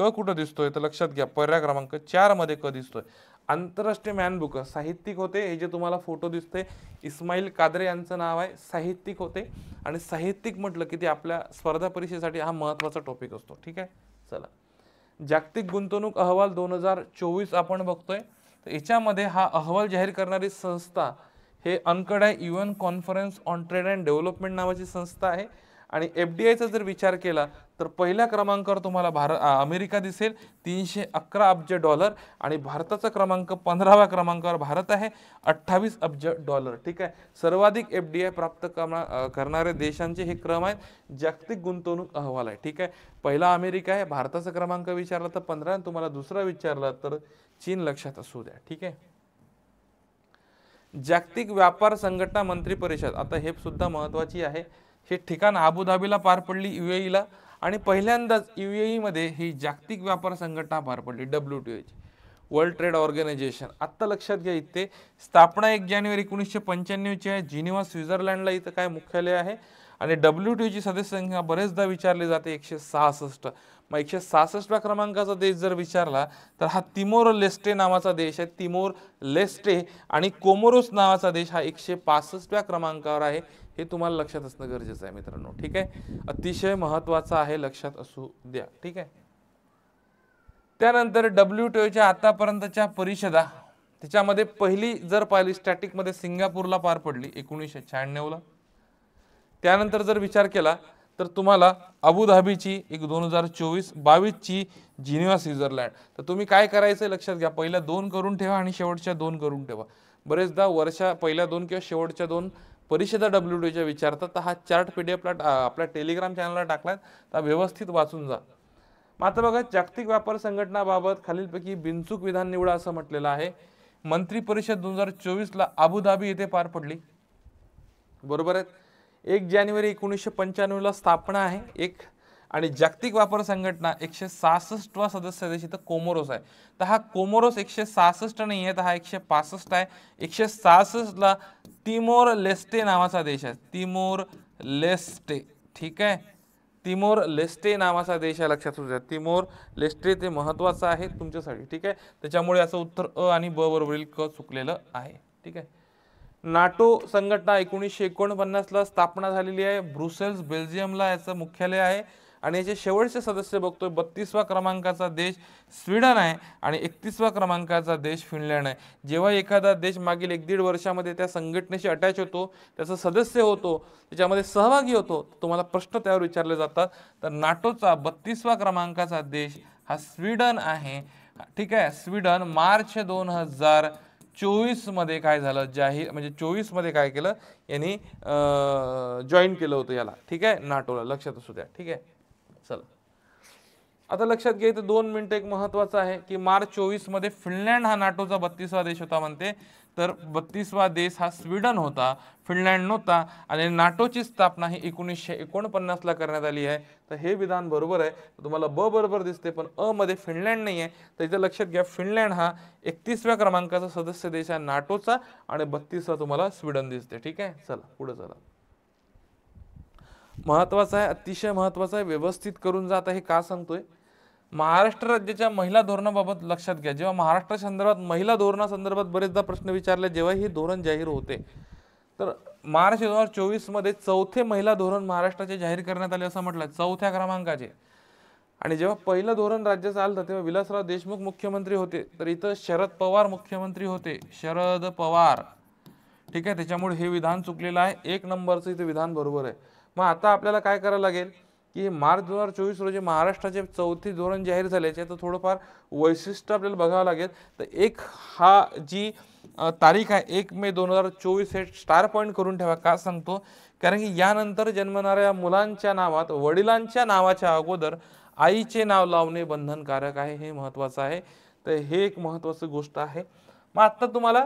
Speaker 1: कुठं दिसतोय तर लक्षात घ्या, पर्याय क्रमांक 4 मध्ये क दिसतोय. आंतरराष्ट्रीय मॅन बुकर साहित्यिक होते. हे जे तुम्हाला फोटो दिसते इस्माईल कादरे यांचं नाव आहे, साहित्यिक होते. आणि साहित्यिक म्हटलं की ते आपल्या स्पर्धा परीक्षेसाठी हा महत्त्वाचा टॉपिक असतो. ठीक आहे, चला. जागतिक गुंतवणूक अहवाल 2024 आपण बघतोय. तर याच्यामध्ये हा अहवाल जाहीर करणारी संस्था हे अनकड आहे, UN conference on trade and development नावाची संस्था आहे. आणि FDIचा जर विचार केला तर पहिल्या क्रमांकावर तुम्हाला अमेरिका दिसेल, $311 अब्ज. आणि भारताचा क्रमांक 15व्या क्रमांकावर भारत आहे, $28 अब्ज. ठीक आहे, सर्वाधिक FDI प्राप्त करणारे देशांचे हे क्रम आहेत, जागतिक गुंतवणूक अहवाल आहे. ठीक आहे, पहिला अमेरिका आहे, भारताचा क्रमांक विचारला तर 15, आणि तुम्हाला दुसरा विचारला तर चीन लक्षात असू द्या. ठीक आहे, जागतिक व्यापार संघटना मंत्री परिषद, आता हे सुद्धा महत्वाची आहे. हे ठिकाण अबुधाबीला पार पडली, UAE ला. आणि पहिल्यांदाच UAE मध्ये ही जागतिक व्यापार संघटना पार पडली, WTO ची, वर्ल्ड ट्रेड ऑर्गनायझेशन. आत्ता लक्षात घ्या, इथे स्थापना 1 जानेवारी 1995 ची आहे. जिनिव्हा स्वित्झर्लंडला इथं काय मुख्यालय आहे. आणि WTO ची सदस्य संख्या बरेचदा विचारली जाते, 166. मग 166व्या क्रमांकाचा देश जर विचारला तर हा तिमोर लेस्टे नावाचा देश आहे, तिमोर लेस्टे. आणि कोमोरोस नावाचा देश हा 165व्या क्रमांकावर आहे. हे तुम्हाला लक्षात असणं गरजेचं आहे मित्रांनो. ठीक आहे, अतिशय महत्त्वाचं आहे, लक्षात असू द्या. ठीक आहे, त्यानंतर WTOच्या आतापर्यंतच्या परिषदा, त्याच्यामध्ये पहिली जर पाहिली स्टॅटिक मध्ये सिंगापूरला पार पडली 1996 ला. त्यानंतर जर विचार केला तर तुम्हाला अबुधाबीची 2024-22 ची जिनिव्हा स्वित्झर्लंड. तर तुम्ही काय करायचं लक्षात घ्या, पहिल्या 2 करून ठेवा आणि शेवटच्या 2 करून ठेवा. बरेचदा पहिल्या 2 किंवा शेवटच्या 2 परिषदा WTOच्या विचारतात. तर हा चार्ट PDF आपल्या टेलिग्राम चॅनलला टाकलाय, तर व्यवस्थित वाचून जा. मात्र बघा, जागतिक व्यापार संघटनाबाबत खालीलपैकी बिनचूक विधान निवडा असं म्हटलेलं आहे. मंत्री परिषद 2024 ला अबुधाबी येथे पार पडली, बरोबर आहे. 1 जानेवारी 1995 ला स्थापना आहे आणि जागतिक व्यापार संघटना 166वा सदस्य देश इथं कोमोरोस आहे. तर हा कोमोरोस 166 नाही आहे, तर हा 165 आहे. 166 ला तिमोर लेस्टे नावाचा देश आहे, तिमोर लेस्टे. ठीक आहे, तिमोर लेस्टे नावाचा देश आहे, लक्षात ठेवा. तिमोर लेस्टे ते महत्वाचं आहे तुमच्यासाठी. ठीक आहे, त्याच्यामुळे याचं उत्तर अ आणि ब बरोबरील क चुकलेलं आहे. ठीक आहे, नाटो संघटना 1949 ला स्थापना झालेली आहे, ब्रुसेल्स बेल्जियमला याचं मुख्यालय आहे. आणि याचे शेवटचे सदस्य बघतोय 32व्या क्रमांकाचा देश स्वीडन आहे आणि 31व्या क्रमांकाचा देश फिनलंड आहे. जेव्हा एखादा देश मागील 1-1.5 वर्षामध्ये त्या संघटनेशी अटॅच होतो, त्याचा सदस्य होतो, त्याच्यामध्ये सहभागी होतो, तुम्हाला प्रश्न त्यावर विचारले जातात. तर नाटोचा 32व्या क्रमांकाचा देश हा स्वीडन आहे. ठीक आहे, स्वीडन मार्च 2024 मध्ये काय झालं, जाहीर म्हणजे 24 मध्ये काय केलं, यांनी जॉईन केलं होतं याला. ठीक आहे, नाटोला, लक्षात असू द्या. ठीक आहे, चला. आता लक्षात घ्या, इथं 2 मिनिटं एक महत्वाचं आहे की मार्च 24 मध्ये फिनलंड हा नाटोचा 32वा देश होता म्हणते. तर 32वा देश हा स्वीडन होता, फिनलंड नव्हता. आणि नाटोची स्थापना ही 1949 ला करण्यात आली आहे. तर हे विधान बरोबर आहे. तुम्हाला ब बरोबर दिसते, पण अ मध्ये फिनलंड नाही आहे. तर इथं लक्षात घ्या, फिनलंड हा 31व्या क्रमांकाचा सदस्य देश आहे नाटोचा, आणि 32वा तुम्हाला स्वीडन दिसते. ठीक आहे, चला पुढे चला. महत्वाचं आहे, अतिशय महत्वाचं आहे, व्यवस्थित करून जात आहे. का सांगतोय, महाराष्ट्र राज्याच्या महिला धोरणाबाबत लक्षात घ्या. जेव्हा महाराष्ट्र संदर्भात महिला धोरणासंदर्भात बरेचदा प्रश्न विचारले, जेव्हा हे धोरण जाहीर होते, तर मार्च 2024 मध्ये 4थे महिला धोरण महाराष्ट्राचे जाहीर करण्यात आले असं म्हटलं, 4थ्या क्रमांकाचे. आणि जेव्हा पहिलं धोरण राज्याचं आलं तेव्हा विलासराव देशमुख मुख्यमंत्री होते. तर इथं शरद पवार मुख्यमंत्री होते, शरद पवार. ठीक आहे, त्याच्यामुळे हे विधान चुकलेलं आहे. 1 नंबरचं इथे विधान बरोबर आहे. मग आता आपल्याला काय करायला लागेल की मार्च 2024 रोजी महाराष्ट्राचे 4थे धोरण जाहीर झाल्याचे, तर थोडंफार वैशिष्ट्य आपल्याला बघावं लागेल. तर हा जी तारीख आहे 1 मे 2024 हे स्टार पॉईंट करून ठेवा. का सांगतो, कारण की यानंतर जन्मणाऱ्या मुलांच्या नावात वडिलांच्या नावाच्या अगोदर आईचे नाव लावणे बंधनकारक आहे. हे महत्वाचं आहे. तर हे एक महत्त्वाची गोष्ट आहे. मग आता तुम्हाला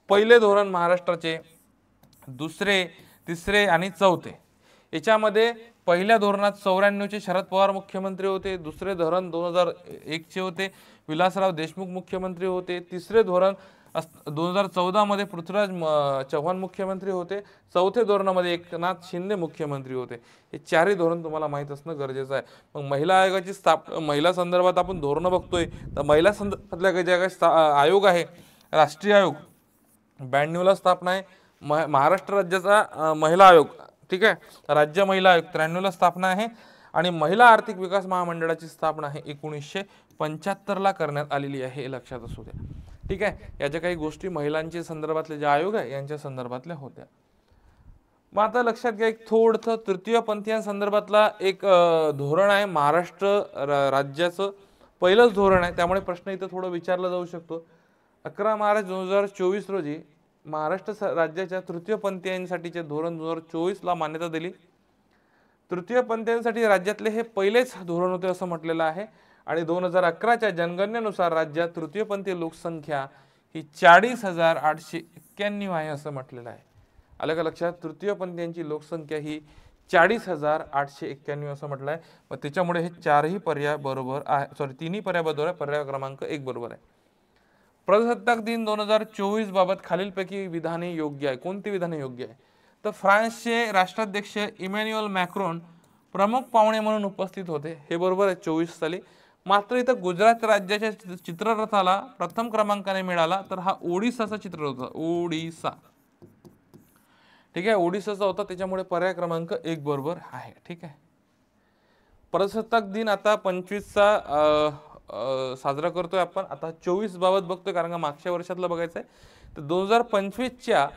Speaker 1: पहिले धोरण महाराष्ट्राचे, दुसरे, तिसरे आणि चौथे, याच्यामध्ये पहिल्या धोरणात 94चे शरद पवार मुख्यमंत्री होते, दुसरे धोरण 2001चे होते, विलासराव देशमुख मुख्यमंत्री होते, तिसरे धोरण 2014 मध्ये पृथ्वीराज चव्हाण मुख्यमंत्री होते, चौथे धोरणामध्ये एकनाथ शिंदे मुख्यमंत्री होते. हे चारही धोरण तुम्हाला माहीत असणं गरजेचं आहे. मग महिला आयोगाची महिला संदर्भात आपण धोरणं बघतोय, तर महिला संदर्भातल्या जे आयोग आहे, राष्ट्रीय आयोग 92ला स्थापना आहे. महाराष्ट्र राज्याचा महिला आयोग, ठीक आहे, राज्य महिला आयोग 93ला स्थापना आहे. आणि महिला आर्थिक विकास महामंडळाची स्थापना आहे 1975ला करण्यात आलेली आहे, हे लक्षात असू द्या. ठीक आहे, या ज्या काही गोष्टी महिलांच्या संदर्भातले जे आयोग आहे यांच्या संदर्भातल्या होत्या. मग आता लक्षात घ्या, एक थोडंसं तृतीयपंथीयांसंदर्भातला एक धोरण आहे, महाराष्ट्र राज्याचं पहिलंच धोरण आहे, त्यामुळे प्रश्न इथं थोडं विचारला जाऊ शकतो. 11 मार्च 2024 रोजी महाराष्ट्र राज्याच्या तृतीयपंथीयांसाठीचे धोरण 2024ला मान्यता दिली. तृतीयपंथीयांसाठी राज्यातले हे पहिलेच धोरण होते असं म्हटलेलं आहे. आणि 2011च्या जनगणनेनुसार राज्यात तृतीयपंथीय लोकसंख्या ही 40,891 आहे असं म्हटलेलं आहे. आलं का लक्षात? तृतीयपंथीयांची लोकसंख्या ही 40,891 असं म्हटलं आहे. मग त्याच्यामुळे हे चारही पर्याय बरोबर आहे, तिन्ही पर्याय बरोबर आहे, पर्याय क्रमांक 1 बरोबर आहे. प्रजासत्ताक दिन 2024 बाबत खालीलपैकी विधाने योग्य आहे. कोणती विधाने योग्य आहे? तर फ्रान्सचे राष्ट्राध्यक्ष इमॅन्युअल मॅक्रोन प्रमुख पाहुणे म्हणून उपस्थित होते, हे बरोबर आहे 24 साली. मात्र इथं गुजरात राज्याच्या चित्ररथाला प्रथम क्रमांकाने मिळाला, तर हा ओडिसाचा चित्ररथ होता, ओडिसा. ठीक आहे, ओडिसाचा होता, त्याच्यामुळे पर्याय क्रमांक 1 बरोबर आहे. ठीक आहे, प्रजासत्ताक दिन आता 25चा साजरा करतोय आपण. आता 24 बाबत बघतोय, कारण का मागच्या वर्षातलं बघायचं आहे. तर 2025च्या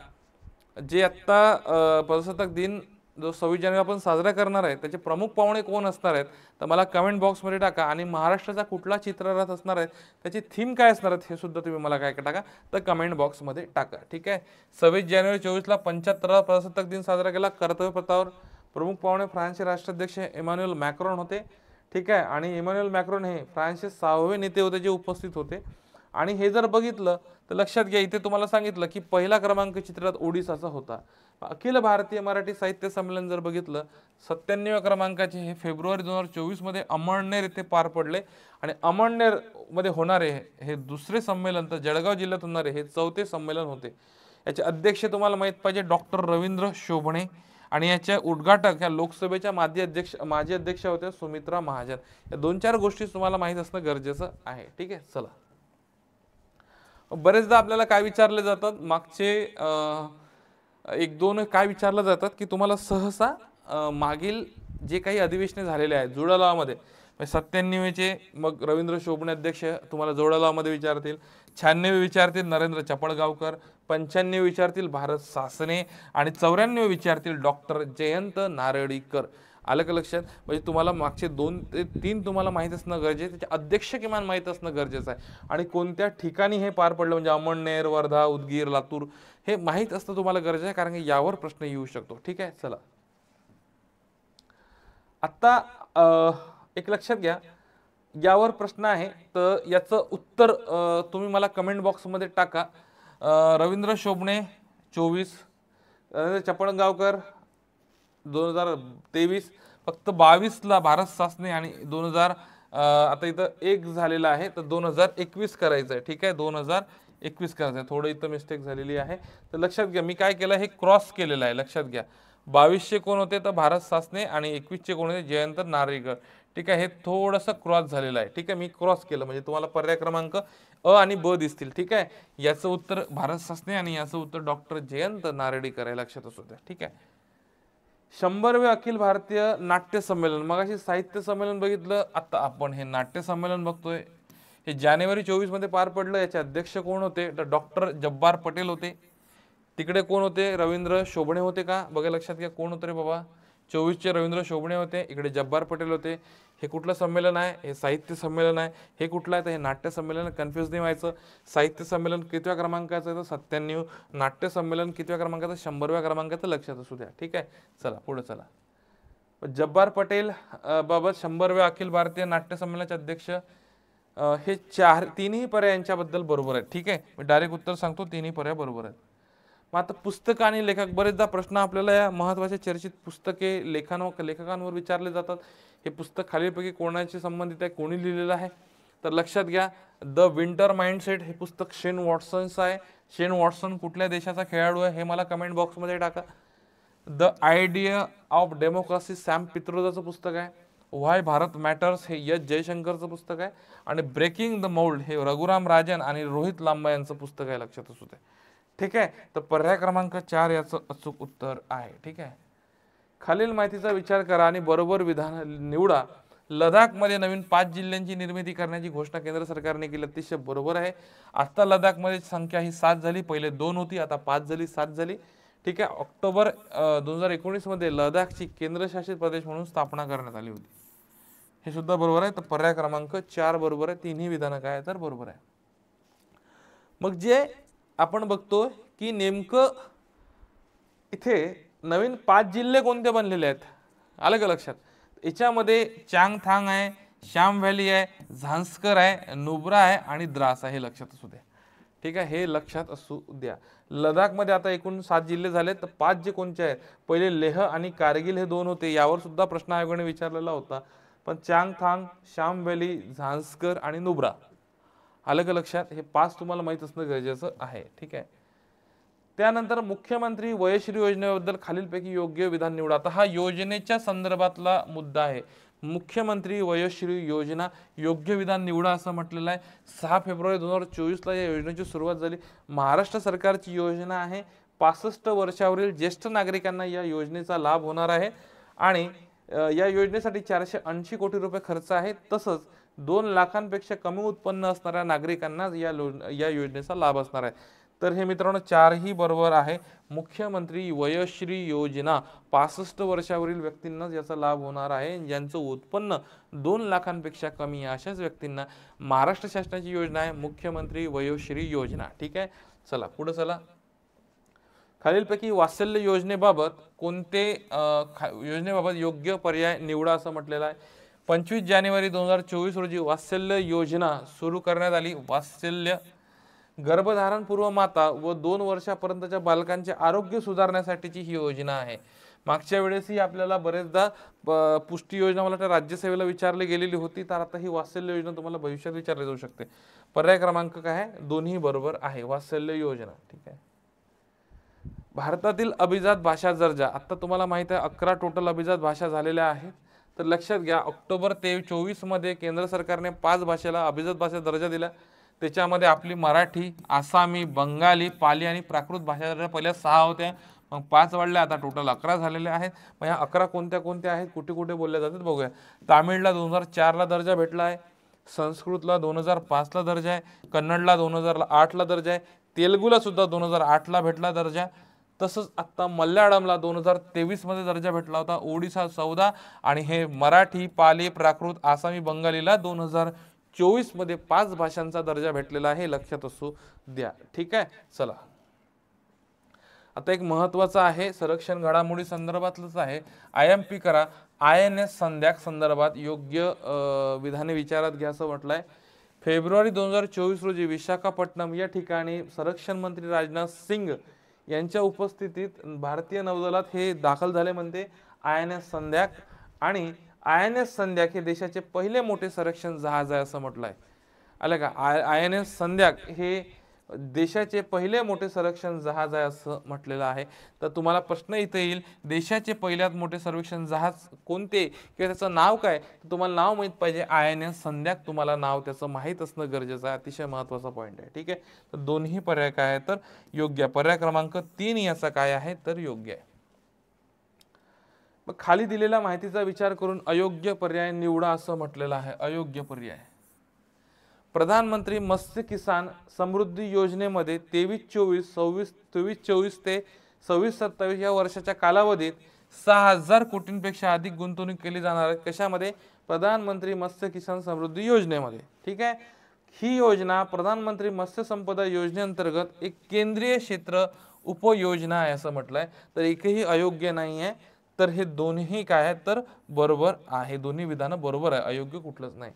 Speaker 1: जे आत्ता प्रजासत्ताक दिन जो 26 जानेवारी आपण साजरा करणार आहे, त्याचे प्रमुख पाहुणे कोण असणार आहेत, तर मला कमेंट बॉक्समध्ये टाका. आणि महाराष्ट्राचा कुठला चित्ररथ असणार आहे, त्याची थीम काय असणार आहे, हे सुद्धा तुम्ही मला काय टाका, तर कमेंट बॉक्समध्ये टाका. ठीक आहे, 26 जानेवारी 24ला 75वा प्रजासत्ताक दिन साजरा केला. कर्तव्यपथावर प्रमुख पाहुणे फ्रान्सचे राष्ट्राध्यक्ष इमॅन्युअल मॅक्रोन होते. ठीक आहे, आणि इमॅन्युअल मॅक्रोन हे फ्रान्सचे 6वे नेते होते जे उपस्थित होते. आणि हे जर बघितलं तर लक्षात घ्या, इथे तुम्हाला सांगितलं की पहिला क्रमांक चित्ररथ ओडिसाचा होता. अखिल भारतीय मराठी साहित्य संमेलन जर बघितलं, 97व्या क्रमांकाचे हे फेब्रुवारी 2024 मध्ये अमळनेर येथे पार पडले. आणि अमळनेर मध्ये होणारे हे दुसरे संमेलन, तर जळगाव जिल्ह्यात होणारे हे चौथे संमेलन होते. याचे अध्यक्ष तुम्हाला माहित पाहिजे, डॉक्टर रवींद्र शोभणे. आणि याच्या उद्घाटक ह्या लोकसभेच्या माजी अध्यक्ष होत्या सुमित्रा महाजन. या 2-4 गोष्टी तुम्हाला माहित असणं गरजेचं आहे. ठीक आहे, चला. बरेचदा आपल्याला काय विचारले जातात, मागचे 1-2 काय विचारलं जातात की तुम्हाला सहसा मागील जे काही अधिवेशने झालेले आहेत जोडालावामध्ये, 97चे मग रवींद्र शोभणे अध्यक्ष तुम्हाला जोडालावामध्ये विचारतील, 96 विचारतील नरेंद्र चपळगावकर, 95 विचारतील भारत सासने, आणि 94 विचारतील डॉक्टर जयंत नारळीकर. आलं का लक्षात? म्हणजे तुम्हाला मागचे 2 ते 3 तुम्हाला माहीत असणं गरजेचं, त्याचे अध्यक्ष किमान माहीत असणं गरजेचं आहे. आणि कोणत्या ठिकाणी हे पार पडलं, म्हणजे अमळनेर, वर्धा, उदगीर, लातूर, हे माहीत असतं तुम्हाला गरजेचं आहे, कारण की यावर प्रश्न येऊ शकतो. ठीक आहे, चला. आता एक लक्षात घ्या, यावर प्रश्न आहे, तर याचं उत्तर तुम्ही मला कमेंट बॉक्समध्ये टाका. रवींद्र शोभणे 24, चपळगावकर 2023, फक्त 22ला भारत सासने, आणि 2000 आता इथं 1 झालेला आहे, तर 2021 करायचं आहे. ठीक आहे, 2021 करायचं आहे, थोडं इथं मिस्टेक झालेली आहे. तर लक्षात घ्या, मी काय केलं, हे क्रॉस केलेलं आहे, लक्षात घ्या. 22चे कोण होते, तर भारत सासने, आणि 21चे कोण होते, जयंत नारळीकर. ठीक आहे, हे थोडंसं क्रॉस झालेलं आहे. ठीक आहे, मी क्रॉस केलं म्हणजे तुम्हाला पर्याय क्रमांक अ आणि ब दिसतील. ठीक आहे, याचं उत्तर भारत सासने आणि याचं उत्तर डॉक्टर जयंत नारळीकर आहे, लक्षात असू द्या. ठीक आहे, 100वे अखिल भारतीय नाट्य संमेलन, मगाशी साहित्य संमेलन बघितलं, आता आपण हे नाट्य संमेलन बघतोय. हे जानेवारी 24 मध्ये पार पडलं. याचे अध्यक्ष कोण होते, तर डॉक्टर जब्बार पटेल होते. तिकडे कोण होते, रवींद्र शोभणे होते का, बघा लक्षात घ्या, कोण होते रे बाबा, 24चे रवींद्र शोभणे होते, इकडे जब्बार पटेल होते. हे कुठलं संमेलन आहे, हे साहित्य संमेलन आहे. हे कुठलं आहे, तर हे नाट्य संमेलन. कन्फ्युज नाही व्हायचं. साहित्य संमेलन कितव्या क्रमांकाचं आहे, तर 97. नाट्य संमेलन कितव्या क्रमांकाचं, 100व्या क्रमांकाचं, लक्षात असू द्या. ठीक आहे, चला पुढे चला. जब्बार पटेल बाबत 100व्या अखिल भारतीय नाट्य संमेलनाचे अध्यक्ष हे तिन्ही पर्याय यांच्याबद्दल बरोबर आहेत. ठीक आहे, मी डायरेक्ट उत्तर सांगतो, तिन्ही पर्याय बरोबर आहेत. मग आता पुस्तक आणि लेखक, बरेचदा प्रश्न आपल्याला या महत्त्वाच्या चर्चित पुस्तके लेखकांवर विचारले जातात. हे पुस्तक खालीलपैकी कोणाशी संबंधित आहे, कोणी लिहिलेलं आहे? तर लक्षात घ्या, द विंटर माइंडसेट हे पुस्तक शेन वॉटसनचं आहे. शेन वॉटसन कुठल्या देशाचा खेळाडू आहे हे मला कमेंट बॉक्समध्ये टाका. The idea of democracy Sam पित्रोदाचं पुस्तक आहे. व्हाय भारत मॅटर्स हे एस जयशंकरचं पुस्तक आहे. आणि ब्रेकिंग द मोल्ड हे रघुराम राजन आणि रोहित लांबा यांचं पुस्तक आहे. लक्षात असू दे. ठीक आहे, तर पर्याय क्रमांक 4 याचं अचूक उत्तर आहे. ठीक आहे, खालील माहितीचा विचार करा आणि बरोबर विधान निवडा. लडाखमध्ये नवीन 5 जिल्ह्यांची निर्मिती करण्याची घोषणा केंद्र सरकारने केली. अतिशय बरोबर आहे. आता लडाखमध्ये संख्या ही 7 झाली, पहिले 2 होती, आता 5 झाली, 7 झाली. ठीक आहे, ऑक्टोबर 2019 मध्ये लडाखची केंद्रशासित प्रदेश म्हणून स्थापना करण्यात आली होती. हे सुद्धा बरोबर आहे. तर पर्याय क्रमांक 4 बरोबर आहे. तिन्ही विधान काय तर बरोबर आहे. मग जे आपण बघतो की नेमकं इथे नवीन 5 जिल्हे कोणते बनलेले आहेत, आलं का लक्षात? याच्यामध्ये चांगथांग आहे, श्याम व्हॅली आहे, झांस्कर आहे, नुब्रा आहे आणि द्रास आहे. हे लक्षात असू द्या. ठीक आहे, हे लक्षात असू द्या. लडाखमध्ये आता एकूण 7 जिल्हे झाले, तर 5 जे कोणते आहेत, पहिले लेह आणि कारगिल हे 2 होते. यावर सुद्धा प्रश्न आयोगाने विचारलेला होता. पण चांगथांग, श्याम व्हॅली, झांस्कर आणि नुब्रा, आलं का लक्षात? हे 5 तुम्हाला माहित असणं गरजेचं आहे. ठीक आहे, त्यानंतर मुख्यमंत्री वयश्री योजनेबद्दल खालीलपैकी योग्य विधान निवडा. आता हा योजनेच्या संदर्भातला मुद्दा आहे. मुख्यमंत्री वयश्री योजना, योग्य विधान निवडा असं म्हटलेलं आहे. 6 फेब्रुवारी 2024 ला या योजनेची सुरुवात झाली. महाराष्ट्र सरकारची योजना आहे. 65 वर्षावरील ज्येष्ठ नागरिकांना या योजनेचा लाभ होणार आहे आणि या योजनेसाठी 480 कोटी रुपये खर्च आहे. तसंच 2 लाखांपेक्षा कमी उत्पन्न असणाऱ्या नागरिकांना या योजनेचा लाभ असणार आहे. तर हे मित्रांनो 4ही बरोबर आहे. मुख्यमंत्री वयश्री योजना 65 वर्षावरील व्यक्तींना याचा लाभ होणार आहे. ज्यांचं उत्पन्न 2 लाखांपेक्षा कमी आहे अशाच व्यक्तींना महाराष्ट्र शासनाची योजना आहे मुख्यमंत्री वयश्री योजना. ठीक आहे, चला पुढे चला. खालीलपैकी वात्सल्य योजनेबाबत योजनेबाबत योग्य पर्याय निवडा असं म्हटलेलं आहे. 25 जानेवारी 2024 रोजी वात्सल्य योजना सुरू करण्यात आली. वात्सल्य गर्भधारणपूर्व माता व 2 वर्षापर्यंतच्या बालकांचे आरोग्य सुधारण्यासाठीची ही योजना आहे. मागच्या वेळेसही आपल्याला बरेचदा पुष्टी योजना मला वाटतं राज्यसेवेला विचारली गेलेली होती. तर आता ही वात्सल्य योजना तुम्हाला भविष्यात विचारली जाऊ शकते. पर्याय क्रमांक काय आहे? दोन्ही बरोबर आहे, वात्सल्य योजना. ठीक आहे, भारतातील अभिजात भाषा दर्जा, आता तुम्हाला माहित आहे 11 टोटल अभिजात भाषा झालेल्या आहेत. तर लक्षात घ्या, ऑक्टोबर 24 मध्ये केंद्र सरकारने 5 भाषेला अभिजात भाषा दर्जा दिला. त्याच्यामध्ये आपली मराठी, आसामी, बंगाली, पाली आणि प्राकृत भाषा दर्जा पहिल्या 6 होत्या, मग 5 वाढल्या, आता टोटल 11 झालेले आहेत. मग या 11 कोणत्या कोणत्या आहेत, कुठे कुठे बोलल्या जातात बघूया. तामिळला 2004 ला दर्जा भेटला आहे, संस्कृतला 2005 ला दर्जा आहे, कन्नडला 2008 ला दर्जा आहे, तेलुगूला सुद्धा 2008 ला भेटला दर्जा. तसंच आता मल्याळमला 2023 मध्ये दर्जा भेटला होता, ओडिसा 14 आणि हे मराठी, पाली, प्राकृत, आसामी, बंगालीला 2024 मध्ये 5 भाषांचा दर्जा भेटलेला आहे. लक्षात असू द्या. ठीक आहे, चला आता एक महत्वाचं आहे, संरक्षण घडामोडी संदर्भातलंच आहे. IMP करा. INS संध्याक संदर्भात योग्य विधाने विचारात घ्या असं म्हटलंय. फेब्रुवारी 2024 रोजी विशाखापट्टणम या ठिकाणी संरक्षण मंत्री राजनाथ सिंग यांच्या उपस्थितीत भारतीय नौदलात हे दाखल झाले म्हणते INS संध्याक. आणि INS संध्याक हे देशाचे पहिले मोठे संरक्षण जहाज आहे असं म्हटलंय. आलं का? INS संध्याक हे देशाचे पहिले मोठे संरक्षण जहाज आहे असं म्हटलेलं आहे. तर तुम्हाला प्रश्न इथे येईल, देशाचे पहिल्यात मोठे संरक्षण जहाज कोणते किंवा त्याचं नाव काय, तुम्हाला नाव माहित पाहिजे. INS संध्याक तुम्हाला नाव त्याचं माहित असणं गरजेचं आहे. अतिशय महत्वाचा पॉईंट आहे. ठीक आहे, तर दोन्ही पर्याय काय आहे तर योग्य. पर्याय क्रमांक 3 याचा काय आहे तर योग्य आहे. मग खाली दिलेल्या माहितीचा विचार करून अयोग्य पर्याय निवडा असं म्हटलेलं आहे. अयोग्य पर्याय, प्रधानमंत्री मत्स्य किसान समृद्धी योजनेमध्ये 23-24 ते 26-27 या वर्षाच्या कालावधीत 6000 कोटींपेक्षा अधिक गुंतवणूक केली जाणार आहे. कशामध्ये? प्रधानमंत्री मत्स्य किसान समृद्धी योजनेमध्ये. ठीक आहे, ही योजना प्रधानमंत्री मत्स्य संपदा योजनेअंतर्गत एक केंद्रीय क्षेत्र उपयोजना आहे असं म्हटलंय. तर एकही अयोग्य नाही आहे. तर हे दोन्ही काय आहेत तर बरोबर आहे. दोन्ही विधानं बरोबर आहे, अयोग्य कुठलंच नाही.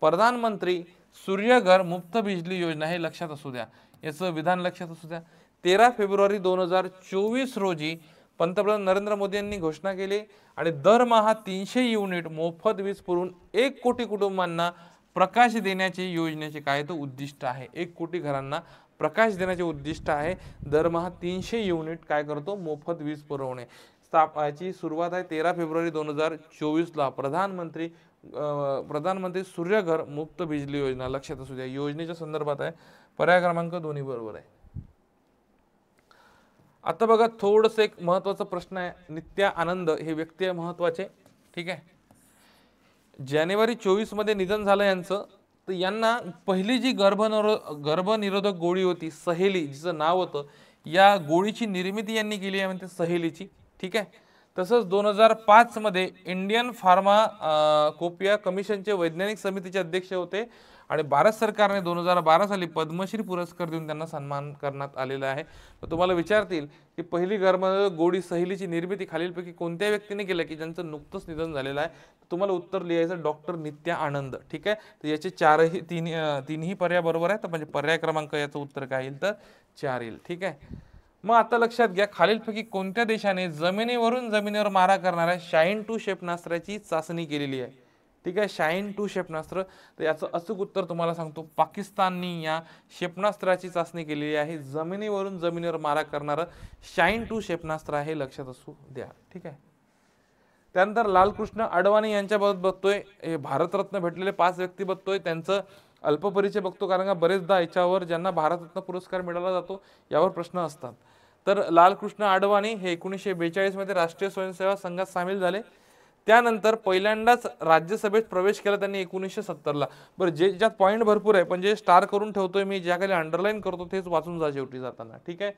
Speaker 1: प्रधानमंत्री सूर्यघर मुफ्त बिजली योजना हे लक्षात असू द्या, याचं विधान लक्षात असू द्या. 13 फेब्रुवारी 2024 रोजी पंतप्रधान नरेंद्र मोदी यांनी घोषणा केली आणि दरमहा 300 युनिट मोफत वीज पुरवून 1 कोटी कुटुंबांना प्रकाश देण्याचे योजनेचे काय तर उद्दिष्ट आहे. 1 कोटी घरांना प्रकाश देण्याचे उद्दिष्ट आहे. दरमहा 300 युनिट काय करतो, मोफत वीज पुरवणे. याची सुरुवात आहे 13 फेब्रुवारी 2024 ला. प्रधानमंत्री सूर्यघर मुफ्त बिजली योजना लक्षात असू द्या. योजनेच्या संदर्भात आहे. पर्याय क्रमांक दोन्ही बरोबर आहे. आता बघा थोडंसं एक महत्वाचा प्रश्न आहे. नित्या आनंद हे व्यक्ती आहे महत्वाचे, ठीक आहे. जानेवारी 24 मध्ये निधन झालं यांचं. तर यांना पहिली जी गर्भनिरोधक गोळी होती सहेली, जिचं नाव होतं, या गोळीची निर्मिती यांनी केली आहे म्हणते सहेलीची, ठीक आहे. तसंच 2005 मध्ये इंडियन फार्माकोपिया कमिशनचे वैज्ञानिक समितीचे अध्यक्ष होते आणि भारत सरकारने 2012 साली पद्मश्री पुरस्कार देऊन त्यांना सन्मान करण्यात आलेला आहे. तर तुम्हाला विचारतील की पहिली गर्भनिरोधक गोळी सहेलीची निर्मिती खालीलपैकी कोणत्या व्यक्तीने केलं की ज्यांचं नुकतंच निधन झालेलं आहे. तुम्हाला उत्तर लिहायचं डॉक्टर नित्या आनंद, ठीक आहे. तर याचे तीनही पर्याय बरोबर आहेत. तर म्हणजे पर्याय क्रमांक याचं उत्तर काय येईल तर 4 येईल, ठीक आहे. मग आता लक्षात घ्या, खालीलपैकी कोणत्या देशाने जमिनीवरून जमिनीवर मारा करणाऱ्या शाईन 2 क्षेपणास्त्राची चाचणी केलेली आहे, ठीक आहे. शाईन 2 क्षेपणास्त्र. तर याचं अचूक उत्तर तुम्हाला सांगतो, पाकिस्ताननी या क्षेपणास्त्राची चाचणी केलेली आहे. जमिनीवरून जमिनीवर मारा करणारं शाईन 2 क्षेपणास्त्र आहे, लक्षात असू द्या, ठीक आहे. त्यानंतर लालकृष्ण अडवाणी यांच्याबाबत बघतोय. हे भारतरत्न भेटलेले 5 व्यक्ती बघतोय. त्यांचं अल्पपरिचय बघतो, कारण का बरेचदा याच्यावर ज्यांना भारतरत्न पुरस्कार मिळाला जातो यावर प्रश्न असतात. तर लालकृष्ण अडवाणी हे 1942 मध्ये राष्ट्रीय स्वयंसेवक संघात सामील झाले. त्यानंतर पहिल्यांदाच राज्यसभेत प्रवेश केला त्यांनी 1970 ला. बरं, ज्याच्यात पॉईंट भरपूर आहे पण जे स्टार करून ठेवतोय मी, ज्या खाली अंडरलाईन करतो तेच वाचून जा शेवटी जाताना, ठीक आहे.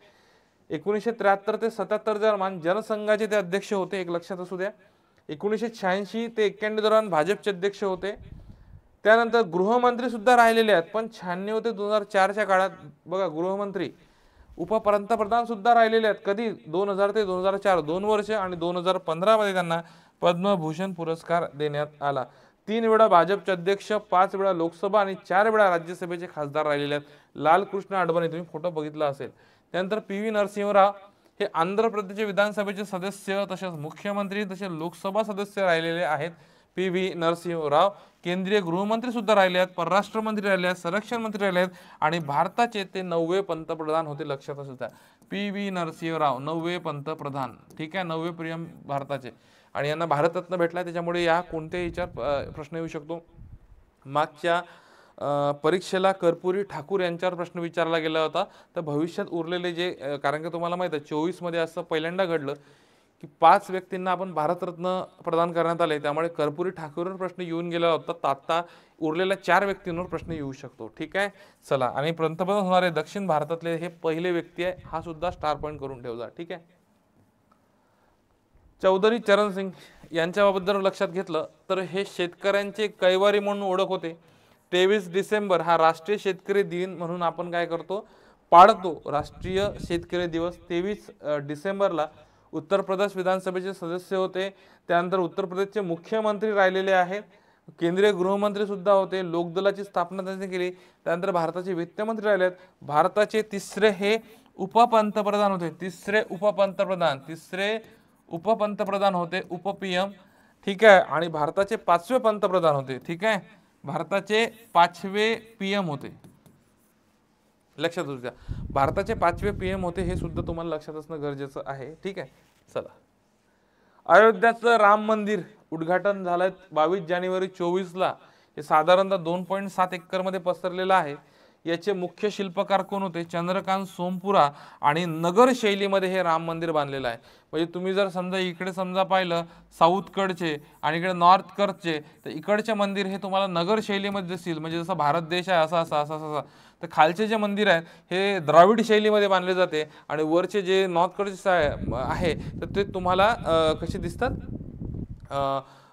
Speaker 1: 1973 ते 77 दरम्यान जनसंघाचे ते अध्यक्ष होते, एक लक्षात असू द्या. 1986 ते 91 दरम्यान भाजपचे अध्यक्ष होते. त्यानंतर गृहमंत्री सुद्धा राहिलेले आहेत, पण 96 ते 2004च्या काळात बघा गृहमंत्री, उपपंतप्रधान सुद्धा राहिलेले आहेत. कधी 2000 ते 2004 2 वर्ष आणि 2015 मध्ये त्यांना पद्मभूषण पुरस्कार देण्यात आला. 3 वेळा भाजपचे अध्यक्ष, 5 वेळा लोकसभा आणि 4 वेळा राज्यसभेचे खासदार राहिलेले आहेत लालकृष्ण अडवाणी. तुम्ही फोटो बघितला असेल. त्यानंतर PV नरसिंहराव हे आंध्र प्रदेश विधानसभेचे सदस्य, तसेच मुख्यमंत्री, तसेच लोकसभा सदस्य राहिलेले आहेत. PV नरसिंहराव केंद्रीय गृहमंत्री सुद्धा राहिले आहेत, परराष्ट्र मंत्री राहिले आहेत, संरक्षण मंत्री राहिले आहेत आणि भारताचे ते 9वे पंतप्रधान होते, लक्षात असू द्या. PV नरसिंहराव 9वे पंतप्रधान, ठीक आहे. 9वे PM भारताचे आणि यांना भारतरत्न भेटला. त्याच्यामुळे या कोणत्याही याच्यावर प्रश्न येऊ शकतो. मागच्या परीक्षेला कर्पुरी ठाकूर यांच्यावर प्रश्न विचारला गेला होता. तर भविष्यात उरलेले जे, कारण की तुम्हाला माहिती आहे 24 मध्ये असं पहिल्यांदा घडलं की 5 व्यक्तींना आपण भारतरत्न प्रदान करण्यात आले, त्यामुळे कर्पुरी ठाकूरवर प्रश्न येऊन गेला होता. तर आता उरलेल्या 4 व्यक्तींवर प्रश्न येऊ शकतो, ठीक आहे. चला, आणि पंतप्रधान होणारे दक्षिण भारतातले हे पहिले व्यक्ती आहे, हा सुद्धा स्टार पॉईंट करून ठेवजा, ठीक आहे. चौधरी चरण सिंग यांच्याबाबत जर लक्षात घेतलं तर हे शेतकऱ्यांचे कैवारी म्हणून ओळख होते. 23 डिसेंबर हा राष्ट्रीय शेतकरी दिन म्हणून आपण काय करतो, पाळतो. राष्ट्रीय शेतकरी दिवस 23 डिसेंबरला. उत्तर प्रदेश विधानसभेचे सदस्य होते. त्यानंतर उत्तर प्रदेशचे मुख्यमंत्री राहिलेले आहेत. केंद्रीय गृहमंत्री सुद्धा होते. लोकदलाची स्थापना त्यांनी केली. त्यानंतर भारताचे वित्तमंत्री राहिले आहेत. भारताचे तिसरे हे उपपंतप्रधान होते. तिसरे उपपंतप्रधान होते, उप-PM, ठीक आहे. आणि भारताचे 5वे पंतप्रधान होते, ठीक आहे. भारताचे 5वे PM होते, लक्षात असू द्या. भारताचे 5वे PM होते, हे सुद्धा तुम्हाला लक्षात असणं गरजेचं आहे, ठीक आहे. चला, अयोध्याचं राम मंदिर उद्घाटन झालंय 22 जानेवारी 24 ला. हे साधारणतः 2.7 एकर मध्ये पसरलेलं आहे. याचे मुख्य शिल्पकार कोण होते, चंद्रकांत सोमपुरा. आणि नगर शैलीमध्ये हे राम मंदिर बांधलेलं आहे. म्हणजे तुम्ही जर समजा इकडे समजा पाहिलं साऊथ कडचे आणि इकडे नॉर्थ कडचे, तर इकडचे मंदिर हे तुम्हाला नगर शैलीमध्ये दिसतील. म्हणजे जसं भारत देश आहे असा असा असा असा. तर खालचे जे मंदिर आहेत हे द्राविड शैलीमध्ये बांधले जाते आणि वरचे जे नॉर्थ कडचे आहे तर ते तुम्हाला कसे दिसतात,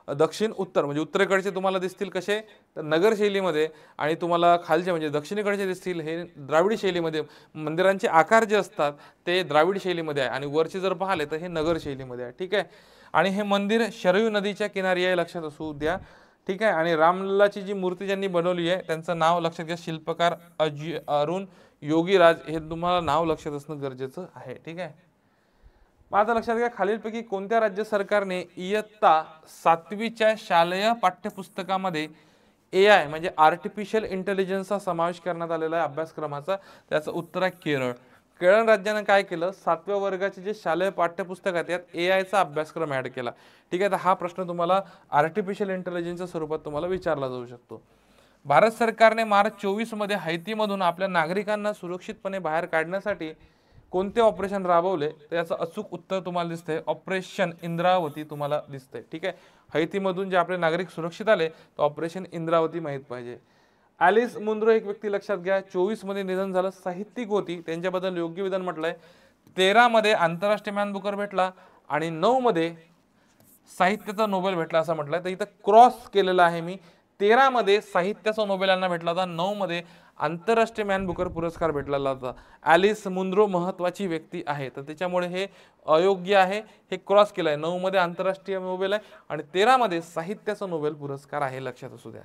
Speaker 1: दक्षिण उत्तर, म्हणजे उत्तरेकडचे तुम्हाला दिसतील कसे तर नगर शैलीमध्ये, आणि तुम्हाला खालचे म्हणजे दक्षिणेकडचे दिसतील हे द्राविड शैलीमध्ये. मंदिरांचे आकार जे असतात ते द्राविड शैलीमध्ये आहे आणि वरचे जर पाहिले तर हे नगर शैलीमध्ये आहे, ठीक आहे. आणि हे मंदिर शरयू नदीच्या किनारी आहे, लक्षात असू द्या. ठीक आहे. आणि रामलल्लाची जी मूर्ती ज्यांनी बनवली आहे त्यांचं नाव लक्षात घ्या, शिल्पकार अरुण योगीराज, हे तुम्हाला नाव लक्षात असणं गरजेचं आहे. ठीक आहे. मग आता लक्षात घ्या, खालीलपैकी कोणत्या राज्य सरकारने इयत्ता 7वीच्या शालेय पाठ्यपुस्तकामध्ये AI म्हणजे आर्टिफिशियल इंटेलिजन्सचा समावेश करण्यात आलेला आहे अभ्यासक्रमाचा? त्याचं उत्तर आहे केरळ. केरळ राज्याने काय केलं, 7व्या वर्गाचे जे शालेय पाठ्यपुस्तक आहेत त्यात AIचा अभ्यासक्रम ऍड केला. ठीक आहे. तर हा प्रश्न तुम्हाला आर्टिफिशियल इंटेलिजन्सच्या स्वरूपात तुम्हाला विचारला जाऊ शकतो. भारत सरकारने मार्च 24 मध्ये हैतीमधून आपल्या नागरिकांना सुरक्षितपणे बाहेर काढण्यासाठी कोणते ऑपरेशन राबवले? त्याचं अचूक उत्तर तुम्हाला दिसतंय ऑपरेशन इंद्रावती तुम्हाला दिसतंय. ठीक आहे. हैतीमधून जे आपले नागरिक सुरक्षित आले तर ऑपरेशन इंद्रावती माहित पाहिजे. ॲलिस मुनरो एक व्यक्ती लक्षात घ्या, 24 मध्ये निधन झालं, साहित्यिक होती, त्यांच्याबद्दल योग्य विधान म्हटलंय. 13 मध्ये आंतरराष्ट्रीय मॅन बुकर भेटला आणि 9 मध्ये साहित्याचा नोबेल भेटला असं म्हटलंय. तर इथं क्रॉस केलेला आहे मी. 13 मध्ये साहित्याचा नोबेल यांना भेटला होता, 9 मध्ये आंतरराष्ट्रीय मॅन बुकर पुरस्कार भेटलेला होता. ॲलिस मुनरो महत्वाची व्यक्ती आहे, तर त्याच्यामुळे हे अयोग्य आहे, हे क्रॉस केलंय. 9 मध्ये आंतरराष्ट्रीय नोबेल आहे आणि 13 मध्ये साहित्याचा नोबेल पुरस्कार आहे, लक्षात असू द्या.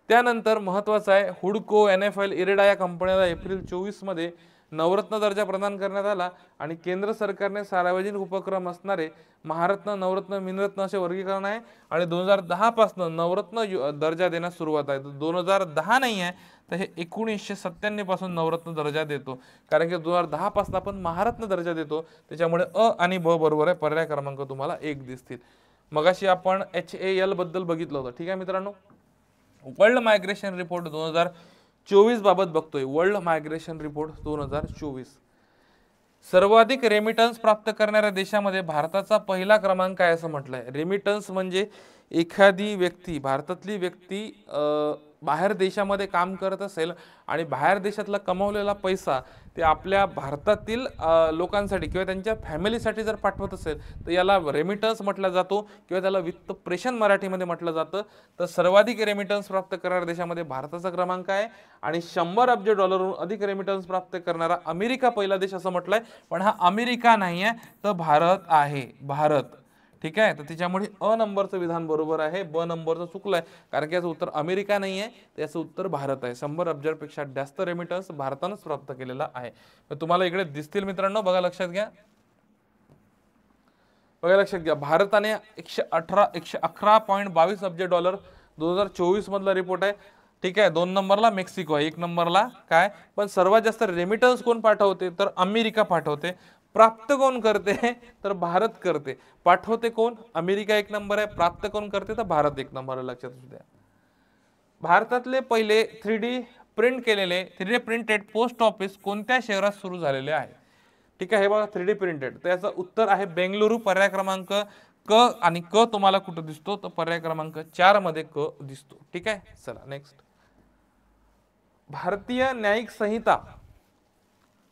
Speaker 1: त्यानंतर महत्वाचं आहे, हुडको, NFL, इरेडा या कंपन्याला एप्रिल 24 मध्ये नवरत्न दर्जा प्रदान करण्यात आला आणि केंद्र सरकारने सार्वजनिक उपक्रम असणारे महारत्न, नवरत्न, मिनरत्न असे वर्गीकरण आहे आणि 2010 पासून नवरत्न दर्जा देण्यास सुरुवात आहे. 2010 नाही आहे, तर हे 1997 पासून नवरत्न दर्जा देतो, कारण की 2010 पासून आपण महारत्न दर्जा देतो. त्याच्यामुळे अ आणि ब बरोबर आहे, पर्याय क्रमांक तुम्हाला 1 दिसतील. मगाशी आपण HAL बद्दल बघितलं होतं. ठीक आहे मित्रांनो. वर्ल्ड मायग्रेशन रिपोर्ट 2024 बाबत बघतोय. World migration report 2024. सर्वाधिक रेमिटन्स प्राप्त करणाऱ्या देशामध्ये भारताचा पहिला क्रमांक आहे असं म्हटलंय. रेमिटन्स म्हणजे एखादी व्यक्ती, भारतातली व्यक्ती बाहेर देशामध्ये काम करत असेल आणि बाहेर देशातला कमवलेला पैसा ते आपल्या भारतातील लोकांसाठी किंवा त्यांच्या फॅमिलीसाठी जर पाठवत असेल तर याला रेमिटन्स म्हटला जातो किंवा त्याला वित्त प्रेषण मराठीमध्ये म्हटलं जातं. तर सर्वाधिक रेमिटन्स प्राप्त करणाऱ्या देशामध्ये भारताचा क्रमांक आहे आणि 100 अब्ज डॉलरहून अधिक रेमिटन्स प्राप्त करणारा अमेरिका पहिला देश असं म्हटलंय, पण हा अमेरिका नाही आहे, तर भारत आहे. भारत. ठीक आहे. तर त्याच्यामुळे अ नंबरचं विधान बरोबर आहे, ब नंबरचं चुकलंय, कारण की याचं उत्तर अमेरिका नाही आहे, त्याचं उत्तर भारत आहे. 100 अब्जापेक्षा जास्त रेमिटन्स भारतानंच प्राप्त केलेला आहे. तर तुम्हाला इकडे दिसतील मित्रांनो, बघा लक्षात घ्या. बघा लक्षात घ्या, भारताने 111.22 अब्ज डॉलर 2024 मधला रिपोर्ट आहे. ठीक आहे. 2 नंबरला मेक्सिको आहे, 1 नंबरला काय, पण सर्वात जास्त रेमिटन्स कोण पाठवते तर अमेरिका पाठवते. प्राप्त कोण करते तर भारत करते. पाठवते कोण, अमेरिका 1 नंबर आहे, प्राप्त कोण करते तर भारत 1 नंबर आहे, लक्षात असू द्या. भारतातले पहिले 3D प्रिंट केलेले 3D प्रिंटेड पोस्ट ऑफिस कोणत्या शहरात सुरू झालेले आहे? ठीक आहे. हे बघा 3D प्रिंटेड, तर याचं उत्तर आहे बेंगलुरू. पर्याय क्रमांक क, आणि क तुम्हाला कुठं दिसतो तर पर्याय क्रमांक 4 मध्ये क दिसतो. ठीक आहे. चला नेक्स्ट. भारतीय न्यायिक संहिता,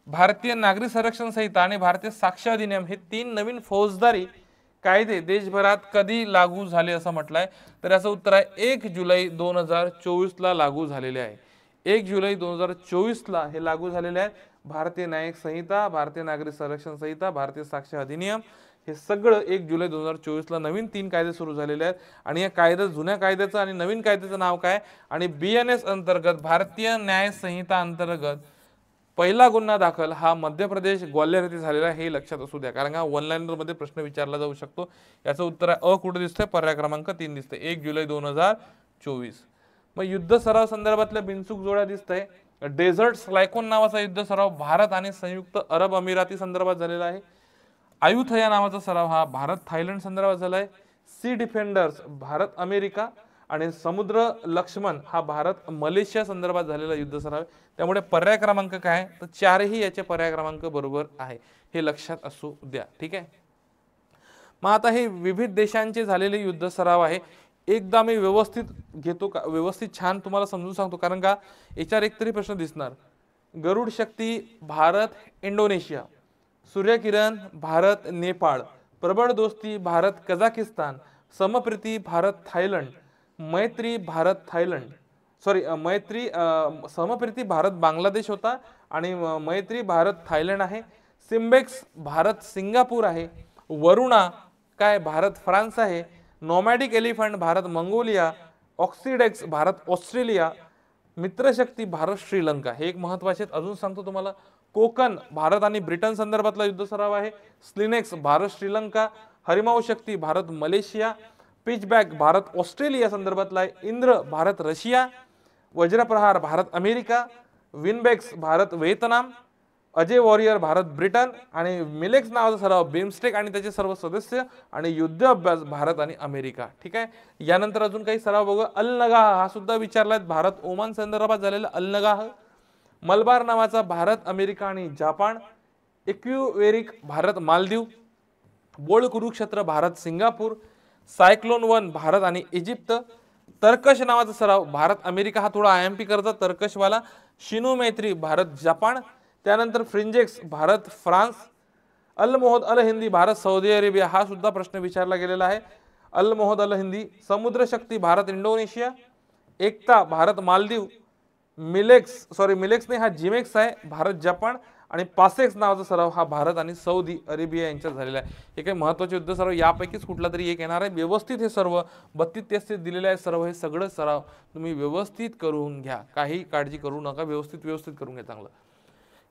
Speaker 1: भारतीय नागरिक संरक्षण संहिता आणि भारतीय साक्ष अधिनियम हे 3 नवीन फौजदारी कायदे देशभरात कधी लागू झाले असं म्हटलंय? तर याचं उत्तर आहे 1 जुलै 2024 ला लागू झालेले आहे. 1 जुलै 2024 ला हे लागू झालेले आहेत. भारतीय न्यायिक संहिता, भारतीय नागरिक संरक्षण संहिता, भारतीय साक्ष अधिनियम हे सगळं 1 जुलै 2024 ला नवीन 3 कायदे सुरू झालेले आहेत. आणि या कायद्या, जुन्या कायद्याचं आणि नवीन कायद्याचं नाव काय? आणि BNS अंतर्गत, भारतीय न्याय संहिता अंतर्गत पहिला गुन्हा दाखल हा मध्य प्रदेश ग्वाल्हेर येथे झालेला आहे, हे लक्षात असू द्या, कारण का वन लाइनर मध्ये प्रश्न विचारला जाऊ शकतो. याचं उत्तर आहे अ कुठे दिसतंय, पर्याय क्रमांक 3 दिसतंय, 1 जुलै 2024. मग युद्ध सराव संदर्भातल्या बिनचूक जोड्या दिसतंय. डेझर्ट स्लायकोन नावाचा युद्ध सराव भारत आणि संयुक्त अरब अमिराती संदर्भात झालेला आहे. आयुथया नावाचा सराव हा भारत थायलंड संदर्भात झाला आहे. सी डिफेंडर्स भारत अमेरिका आणि समुद्र लक्ष्मण हा भारत मलेशिया संदर्भात झालेला युद्ध सराव. त्यामुळे पर्याय क्रमांक काय तर 4 ही याचे पर्याय क्रमांक बरोबर आहे, हे लक्षात असू द्या. ठीक आहे. मग आता हे विविध देशांचे झालेले युद्ध सराव आहे. एकदा मी व्यवस्थित घेतो का, व्यवस्थित छान तुम्हाला समजून सांगतो, कारण का याच्यावर एकतरी प्रश्न दिसणार. गरुड शक्ती भारत इंडोनेशिया, सूर्यकिरण भारत नेपाळ, प्रबळ दोस्ती भारत कझाकिस्तान, समप्रीती भारत थायलंड, मैत्री भारत थायलंड, सॉरी मैत्री समप्रीती भारत बांगलादेश होता आणि मैत्री भारत थायलंड आहे. सिम्बेक्स भारत सिंगापूर आहे. वरुणा काय भारत फ्रान्स आहे. नोमॅडिक एलिफंट भारत मंगोलिया, ऑक्सिडेक्स भारत ऑस्ट्रेलिया, मित्रशक्ती भारत श्रीलंका, हे एक महत्वाचे आहेत. अजून सांगतो तुम्हाला, कोकण भारत आणि ब्रिटन संदर्भातला युद्ध सराव आहे. SLINEX Bharat Sri Lanka, Harimau Shakti Bharat Malaysia, Pitch Black Bharat Australia संदर्भातला आहे. Indra Bharat Russia, Vajra Prahar Bharat America, VINBAX Bharat Vietnam, Ajay warrior Bharat Britain आणि मिलेक्स नावाचा सराव बिमस्टेक आणि त्याचे सर्व सदस्य आणि युद्ध अभ्यास भारत आणि अमेरिका. ठीक आहे. यानंतर अजून काही सराव बघू. अल नगाह हा सुद्धा विचारलाय, भारत ओमान संदर्भात झालेला अल नगाह. मलबार नावाचा भारत अमेरिका आणि जपान, इक्विवेरिक Bharat Maldives, Bold Kurukshetra Bharat Singapore, cyclone 1 Bharat आणि इजिप्त, तर्कश नावाचा सराव भारत अमेरिका, हा थोडा आयएमपी करता तर्कशवाला, शिनू मैत्री भारत जपान, त्यानंतर फ्रिंजेक्स भारत फ्रान्स, अल मोहद अल हिंदी भारत सौदी अरेबिया, हा सुद्धा प्रश्न विचारला गेलेला आहे. अल मोहद अल हिंदी. समुद्र शक्ती भारत इंडोनेशिया, एकता भारत मालदीव, मिलेक्स नाही, हा जिमेक्स आहे भारत जपान, आणि पासेक्स नावाचा सराव हा भारत आणि सौदी अरेबिया यांच्यात झालेला आहे. हे काही महत्त्वाचे युद्ध सराव, यापैकीच कुठला तरी एक येणार आहे. व्यवस्थित हे सर्व 32-33 दिलेले आहे सर्व, हे सगळं सराव तुम्ही व्यवस्थित करून घ्या, काही काळजी करू नका, व्यवस्थित करून घ्या चांगलं.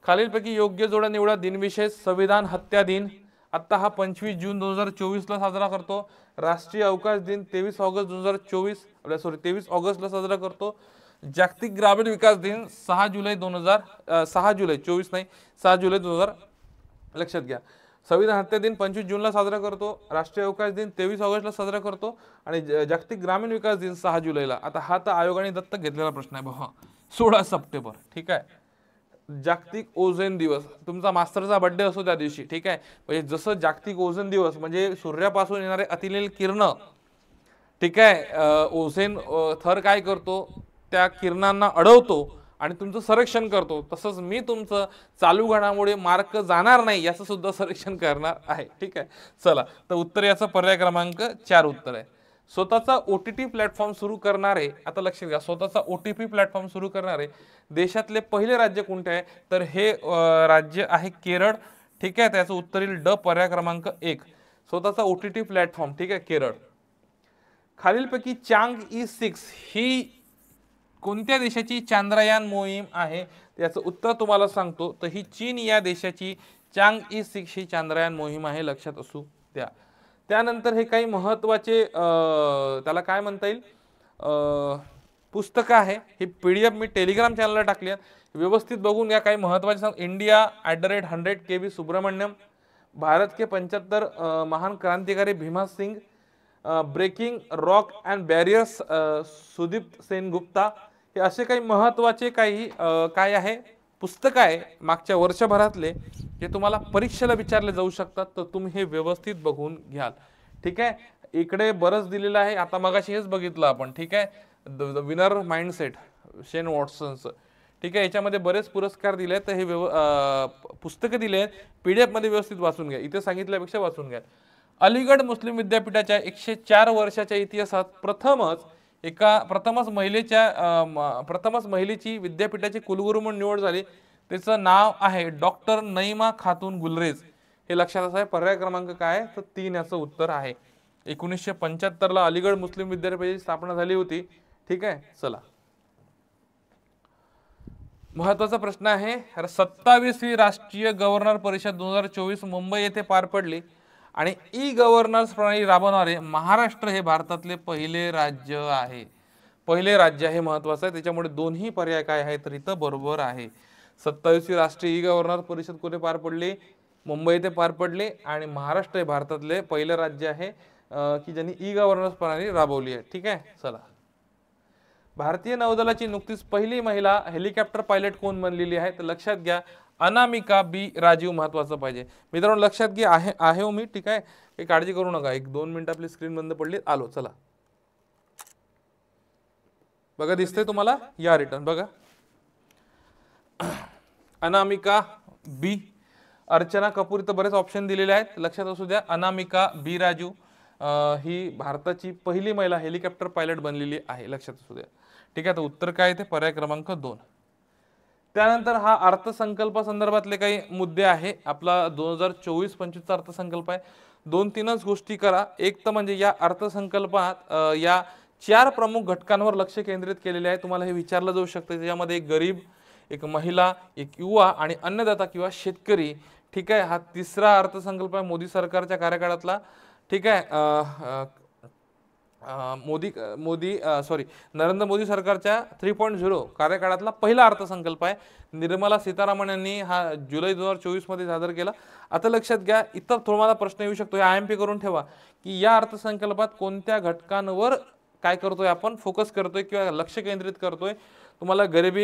Speaker 1: खालीलपैकी योग्य जोड्या निवडा. दिनविशेष संविधान हत्या दिन, आता हा 25 जून 2024 ला साजरा करतो. राष्ट्रीय अवकाश दिन 23 ऑगस्ट 2024 23 ऑगस्टला साजरा करतो. जागतिक ग्रामीण विकास दिन 6 जुलै 2000 लक्षात घ्या. संविधान हत्या दिन 25 जूनला साजरा करतो. राष्ट्रीय अवकाश दिन 23 ऑगस्टला साजरा करतो आणि जागतिक ग्रामीण विकास दिन 6 जुलैला. आता हा तर आयोगाने दत्तक घेतलेला प्रश्न आहे बघा. 16 सप्टेंबर. ठीक आहे. जागतिक ओझोन दिवस, तुमचा मास्तरचा बर्थडे असो त्या दिवशी. ठीक आहे. म्हणजे जसं जागतिक ओझोन दिवस म्हणजे सूर्यापासून येणारे अतिनील किरण, ठीक आहे, ओझोन थर काय करतो, त्या किरणांना अडवतो आणि तुमचं संरक्षण करतो. तसंच मी तुमचं चालू घडामोडी मार्क जाणार नाही याचं सुद्धा संरक्षण करणार आहे. ठीक आहे. चला, तर उत्तर याचा पर्याय क्रमांक 4 उत्तर आहे. स्वतःचा OTT प्लॅटफॉर्म सुरू करणारे, आता लक्षात घ्या, स्वतःचा OTT प्लॅटफॉर्म सुरू करणारे देशातले पहिले राज्य कोणते आहे, तर हे राज्य आहे केरळ. ठीक आहे. त्याचं उत्तर येईल ड, पर्याय क्रमांक 1. स्वतःचा OTT प्लॅटफॉर्म, ठीक आहे, केरळ. खालीलपैकी चांग-E6 ही कोणत्या देशाची चांद्रयान मोहीम आहे, याचं उत्तर तुम्हाला सांगतो. तर ही चीन या देशाची चांग-E6 ही चांद्रयान मोहीम आहे, लक्षात असू द्या. त्यानंतर हे काही महत्त्वाचे त्याला काय म्हणता येईल पुस्तकं आहे. ही PDF मी टेलिग्राम चॅनलला टाकली आहे, व्यवस्थित बघून घ्या. काही महत्त्वाचे सांग. इंडिया @100 KB सुब्रमण्यम, भारत के 75 महान क्रांतिकारी Bhima Singh, breaking rock and barriers Sudeep Sengupta, हे असे काही महत्त्वाचे काही काय आहे पुस्तकं आहे मागच्या वर्षभरातले, जे तुम्हाला परीक्षेला विचारले जाऊ शकतात. तर तुम्ही हे व्यवस्थित बघून घ्याल. ठीक आहे. इकडे बरंच दिलेलं आहे, आता मगाशी हेच बघितलं आपण. ठीक आहे. द विनर माइंडसेट शेन वॉटसनचं. ठीक आहे. याच्यामध्ये बरेच पुरस्कार दिले आहेत. तर हे पुस्तकं दिले आहेत, PDF मध्ये व्यवस्थित वाचून घ्या. इथे सांगितल्यापेक्षा वाचून घ्या. अलीगढ मुस्लिम विद्यापीठाच्या 104 वर्षाच्या इतिहासात प्रथमच महिलेची विद्यापीठाची कुलगुरू म्हणून निवड झाली. त्याचं नाव आहे डॉक्टर नईमा खातून गुलरेज. हे लक्षात असावे. पर्याय क्रमांक काय, तर 3 याचं उत्तर आहे. 1975 ला अलीगढ मुस्लिम विद्यापीठाची स्थापना झाली होती. ठीक आहे. चला, महत्वाचा प्रश्न आहे. 27वी राष्ट्रीय गव्हर्नर परिषद 2024 मुंबई येथे पार पडली आणि ई-गव्हर्नन्स प्रणाली राबवणारे महाराष्ट्र हे भारतातले पहिले राज्य आहे. पहिले राज्य हे महत्वाचं आहे, त्याच्यामुळे दोन्ही पर्याय काय आहे, तर इथं बरोबर आहे. 27वी राष्ट्रीय ई-गव्हर्नर परिषद कुठे पार पडली, मुंबई येथे पार पडले आणि महाराष्ट्र हे भारतातले पहिले राज्य आहे की ज्यांनी ई-गव्हर्नन्स प्रणाली राबवली आहे. ठीक आहे. चला, भारतीय नौदलाची नुकतीच पहिली महिला हेलिकॉप्टर पायलट कोण बनलेली आहे, तर लक्षात घ्या अनामिका बी राजीव. महत्वाचं पाहिजे मित्रांनो, लक्षात घ्या आहे हो मी. ठीक आहे. काही काळजी करू नका. 1-2 मिनिट आपली स्क्रीन बंद पडली, आलो. चला बघा, दिसतंय तुम्हाला, या रिटर्न बघा. अनामिका बी. अर्चना कपूर, इथं बरेच ऑप्शन दिलेले आहेत, लक्षात असू द्या. अनामिका बी राजू ही भारताची पहिली महिला हेलिकॉप्टर पायलट बनलेली आहे, लक्षात असू द्या. ठीक आहे. तर उत्तर काय ते पर्याय क्रमांक 2. त्यानंतर हा अर्थसंकल्प संदर्भातले काही मुद्दे आहे. आपला 2024-25 अर्थसंकल्प आहे. 2-3च गोष्टी करा. एक तर म्हणजे या अर्थसंकल्पात या 4 प्रमुख घटकांवर लक्ष केंद्रित केलेले आहे. तुम्हाला हे विचारलं जाऊ शकतं. त्याच्यामध्ये एक गरीब, एक महिला, एक युवा आणि अन्नदाता किंवा शेतकरी. ठीक आहे, हा तिसरा अर्थसंकल्प आहे मोदी सरकारच्या कार्यकाळातला. ठीक आहे, नरेंद्र मोदी सरकारच्या 3.0 कार्यकाळातला पहिला अर्थसंकल्प आहे. निर्मला सीतारामन यांनी हा जुलै 2024 मध्ये सादर केला. आता लक्षात घ्या, इतर तुम्हाला प्रश्न येऊ शकतो, IMP करून ठेवा की या अर्थसंकल्पात कोणत्या घटकांवर काय करतोय आपण, फोकस करतोय किंवा लक्ष केंद्रित करतोय. तुम्हाला गरीब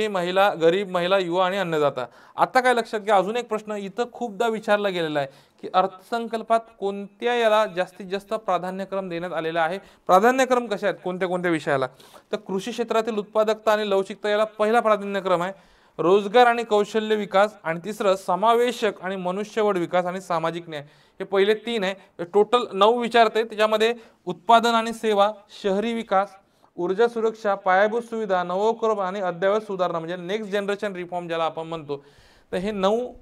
Speaker 1: महिला, युवा आणि अन्नदाता. आता काय लक्षात घ्या, अजून एक प्रश्न इथं खूपदा विचारला गेलेला आहे की अर्थसंकल्पात कोणत्या याला जास्तीत जास्त प्राधान्यक्रम देण्यात आलेला आहे. प्राधान्यक्रम कशा आहेत, कोणत्या कोणत्या विषयाला, तर कृषी क्षेत्रातील उत्पादकता आणि लवचिकता याला पहिला प्राधान्यक्रम आहे. रोजगार आणि कौशल्य विकास, आणि तिसरं समावेशक आणि मनुष्यबळ विकास आणि सामाजिक न्याय. हे पहिले 3 आहे. टोटल 9 विचारते. त्याच्यामध्ये उत्पादन आणि सेवा, शहरी विकास, ऊर्जा सुरक्षा, पायाभूत सुविधा, नवोपक्रम आणि अद्ययावत सुधारणा म्हणजे नेक्स्ट जनरेशन रिफॉर्म ज्याला आपण म्हणतो. तर हे 9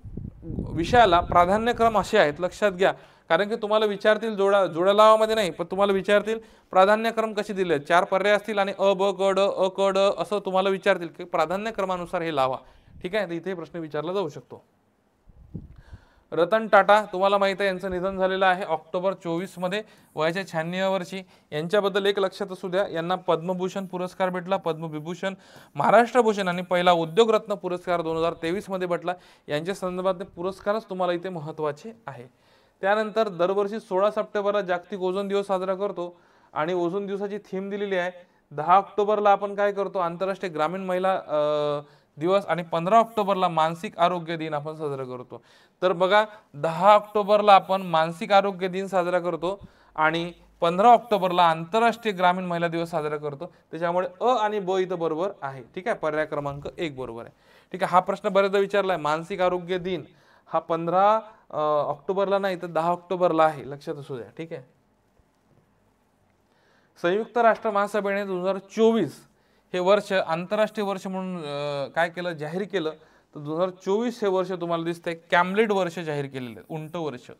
Speaker 1: विषयाला प्राधान्यक्रम असे आहेत, लक्षात घ्या. कारण की तुम्हाला विचारतील जोड्या लावामध्ये नाही, पण तुम्हाला विचारतील प्राधान्यक्रम कसे दिले. 4 पर्याय असतील आणि अ ब क ड अ क ड असं तुम्हाला विचारतील की प्राधान्यक्रमानुसार हे लावा. ठीक आहे, तर इथे प्रश्न विचारला जाऊ शकतो. रतन टाटा, तुम्हाला माहिती आहे यांचं निधन झालेलं आहे ऑक्टोबर 24 मध्ये, वयाच्या 96व्या वर्षी. यांच्याबद्दल एक लक्षात असू द्या, यांना पद्मभूषण पुरस्कार भेटला, पद्मविभूषण, महाराष्ट्र भूषण आणि पहिला उद्योगरत्न पुरस्कार 2023 मध्ये भेटला. यांच्या संदर्भात पुरस्कारच तुम्हाला इथे महत्त्वाचे आहे. त्यानंतर दरवर्षी 16 सप्टेंबरला जागतिक ओझोन दिवस साजरा करतो आणि ओझोन दिवसाची थीम दिलेली आहे. 10 ऑक्टोबरला आपण काय करतो, आंतरराष्ट्रीय ग्रामीण महिला दिवस, आणि 15 ऑक्टोबरला मानसिक आरोग्य दिन आपण साजरा करतो. तर बघा, 10 ऑक्टोबरला आपण मानसिक आरोग्य दिन साजरा करतो आणि 15 ऑक्टोबरला आंतरराष्ट्रीय ग्रामीण महिला दिवस साजरा करतो. त्याच्यामुळे अ आणि ब इथं बरोबर आहे. ठीक आहे, पर्याय क्रमांक 1 बरोबर आहे. ठीक आहे, हा प्रश्न बरेचदा विचारलाय. मानसिक आरोग्य दिन हा 15 ऑक्टोबरला नाही तर 10 ऑक्टोबरला आहे, लक्षात असू द्या. ठीक आहे. संयुक्त राष्ट्र महासभेने 2024 हे वर्ष आंतरराष्ट्रीय वर्ष म्हणून काय केलं, जाहीर केलं. तर 2024 हे वर्ष तुम्हाला दिसतंय कॅमलिड वर्ष जाहीर केलेलं आहे, उंट वर्ष.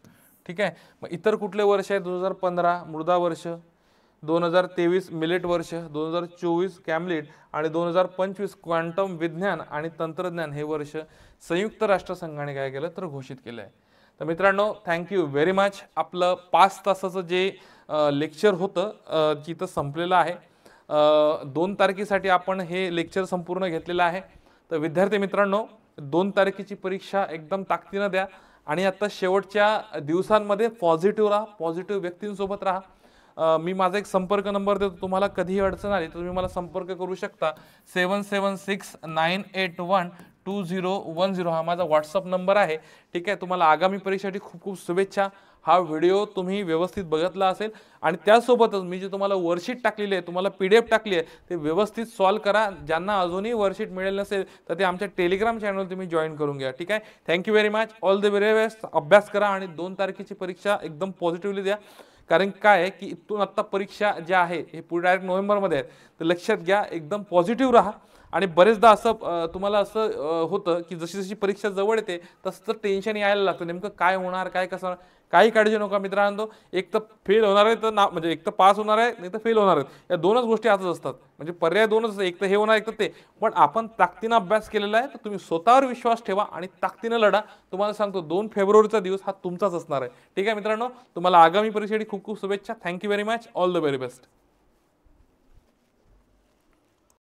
Speaker 1: ठीक आहे. मग इतर कुठले वर्ष आहे, 2015 मृदा वर्ष, 2023 मिलेट वर्ष, 2024 कॅमलिड आणि 2025 क्वांटम विज्ञान आणि तंत्रज्ञान हे वर्ष संयुक्त राष्ट्र संघाने काय केलं तर घोषित केलं आहे. तर मित्रांनो, थँक्यू व्हेरी मच. आपलं 5 तासाचं जे लेक्चर होतं तिथं संपलेलं आहे. 2 तारखेसाठी आपण हे लेक्चर संपूर्ण घेतलेलं आहे. तर विद्यार्थी मित्रांनो, 2 तारखेची परीक्षा एकदम ताकदीनं द्या आणि आता शेवटच्या दिवसांमध्ये पॉझिटिव्ह राहा, पॉझिटिव्ह व्यक्तींसोबत राहा. मी माझा एक संपर्क नंबर देतो, तुम्हाला कधीही अडचण आली तर तुम्ही मला संपर्क करू शकता. 7769812010 हा माझा व्हॉट्सअप नंबर आहे. ठीक आहे. तुम्हाला आगामी परीक्षेसाठी खूप खूप शुभेच्छा. हा व्हिडिओ तुम्ही व्यवस्थित बघितला असेल आणि त्यासोबतच मी जे तुम्हाला वर्कशीट टाकलेली आहे, तुम्हाला PDF टाकली आहे, ते व्यवस्थित सॉल्व करा. ज्यांना अजूनही वर्कशीट मिळेल नसेल तर ते आमच्या टेलिग्राम चॅनल तुम्ही जॉईन करून घ्या. ठीक आहे. Thank you very much. All the very best. अभ्यास करा आणि 2 तारखेची परीक्षा एकदम पॉझिटिव्हली द्या. कारण काय आहे की इथून आता परीक्षा ज्या आहे हे पुढे डायरेक्ट नोव्हेंबरमध्ये आहेत. तर लक्षात घ्या, एकदम पॉझिटिव्ह राहा. आणि बरेचदा असं तुम्हाला असं होतं की जशी जशी परीक्षा जवळ येते तसं टेन्शन यायला लागतं, नेमकं काय होणार, काय कसं. काही काळजी नका मित्रांनो. एक तर फेल होणार आहे तर म्हणजे एक तर पास होणार आहे, नाही तर फेल होणार आहेत. या 2च गोष्टी आजच असतात. म्हणजे पर्याय 2च, एक तर हे होणार, एक तर ते. पण आपण ताकदीनं अभ्यास केलेला आहे, तर तुम्ही स्वतःवर विश्वास ठेवा आणि ताकदीनं लढा. तुम्हाला सांगतो 2 फेब्रुवारीचा दिवस हा तुमचाच असणार आहे. ठीक आहे मित्रांनो, तुम्हाला आगामी परीक्षेसाठी खूप खूप शुभेच्छा. Thank you very much. All the very best.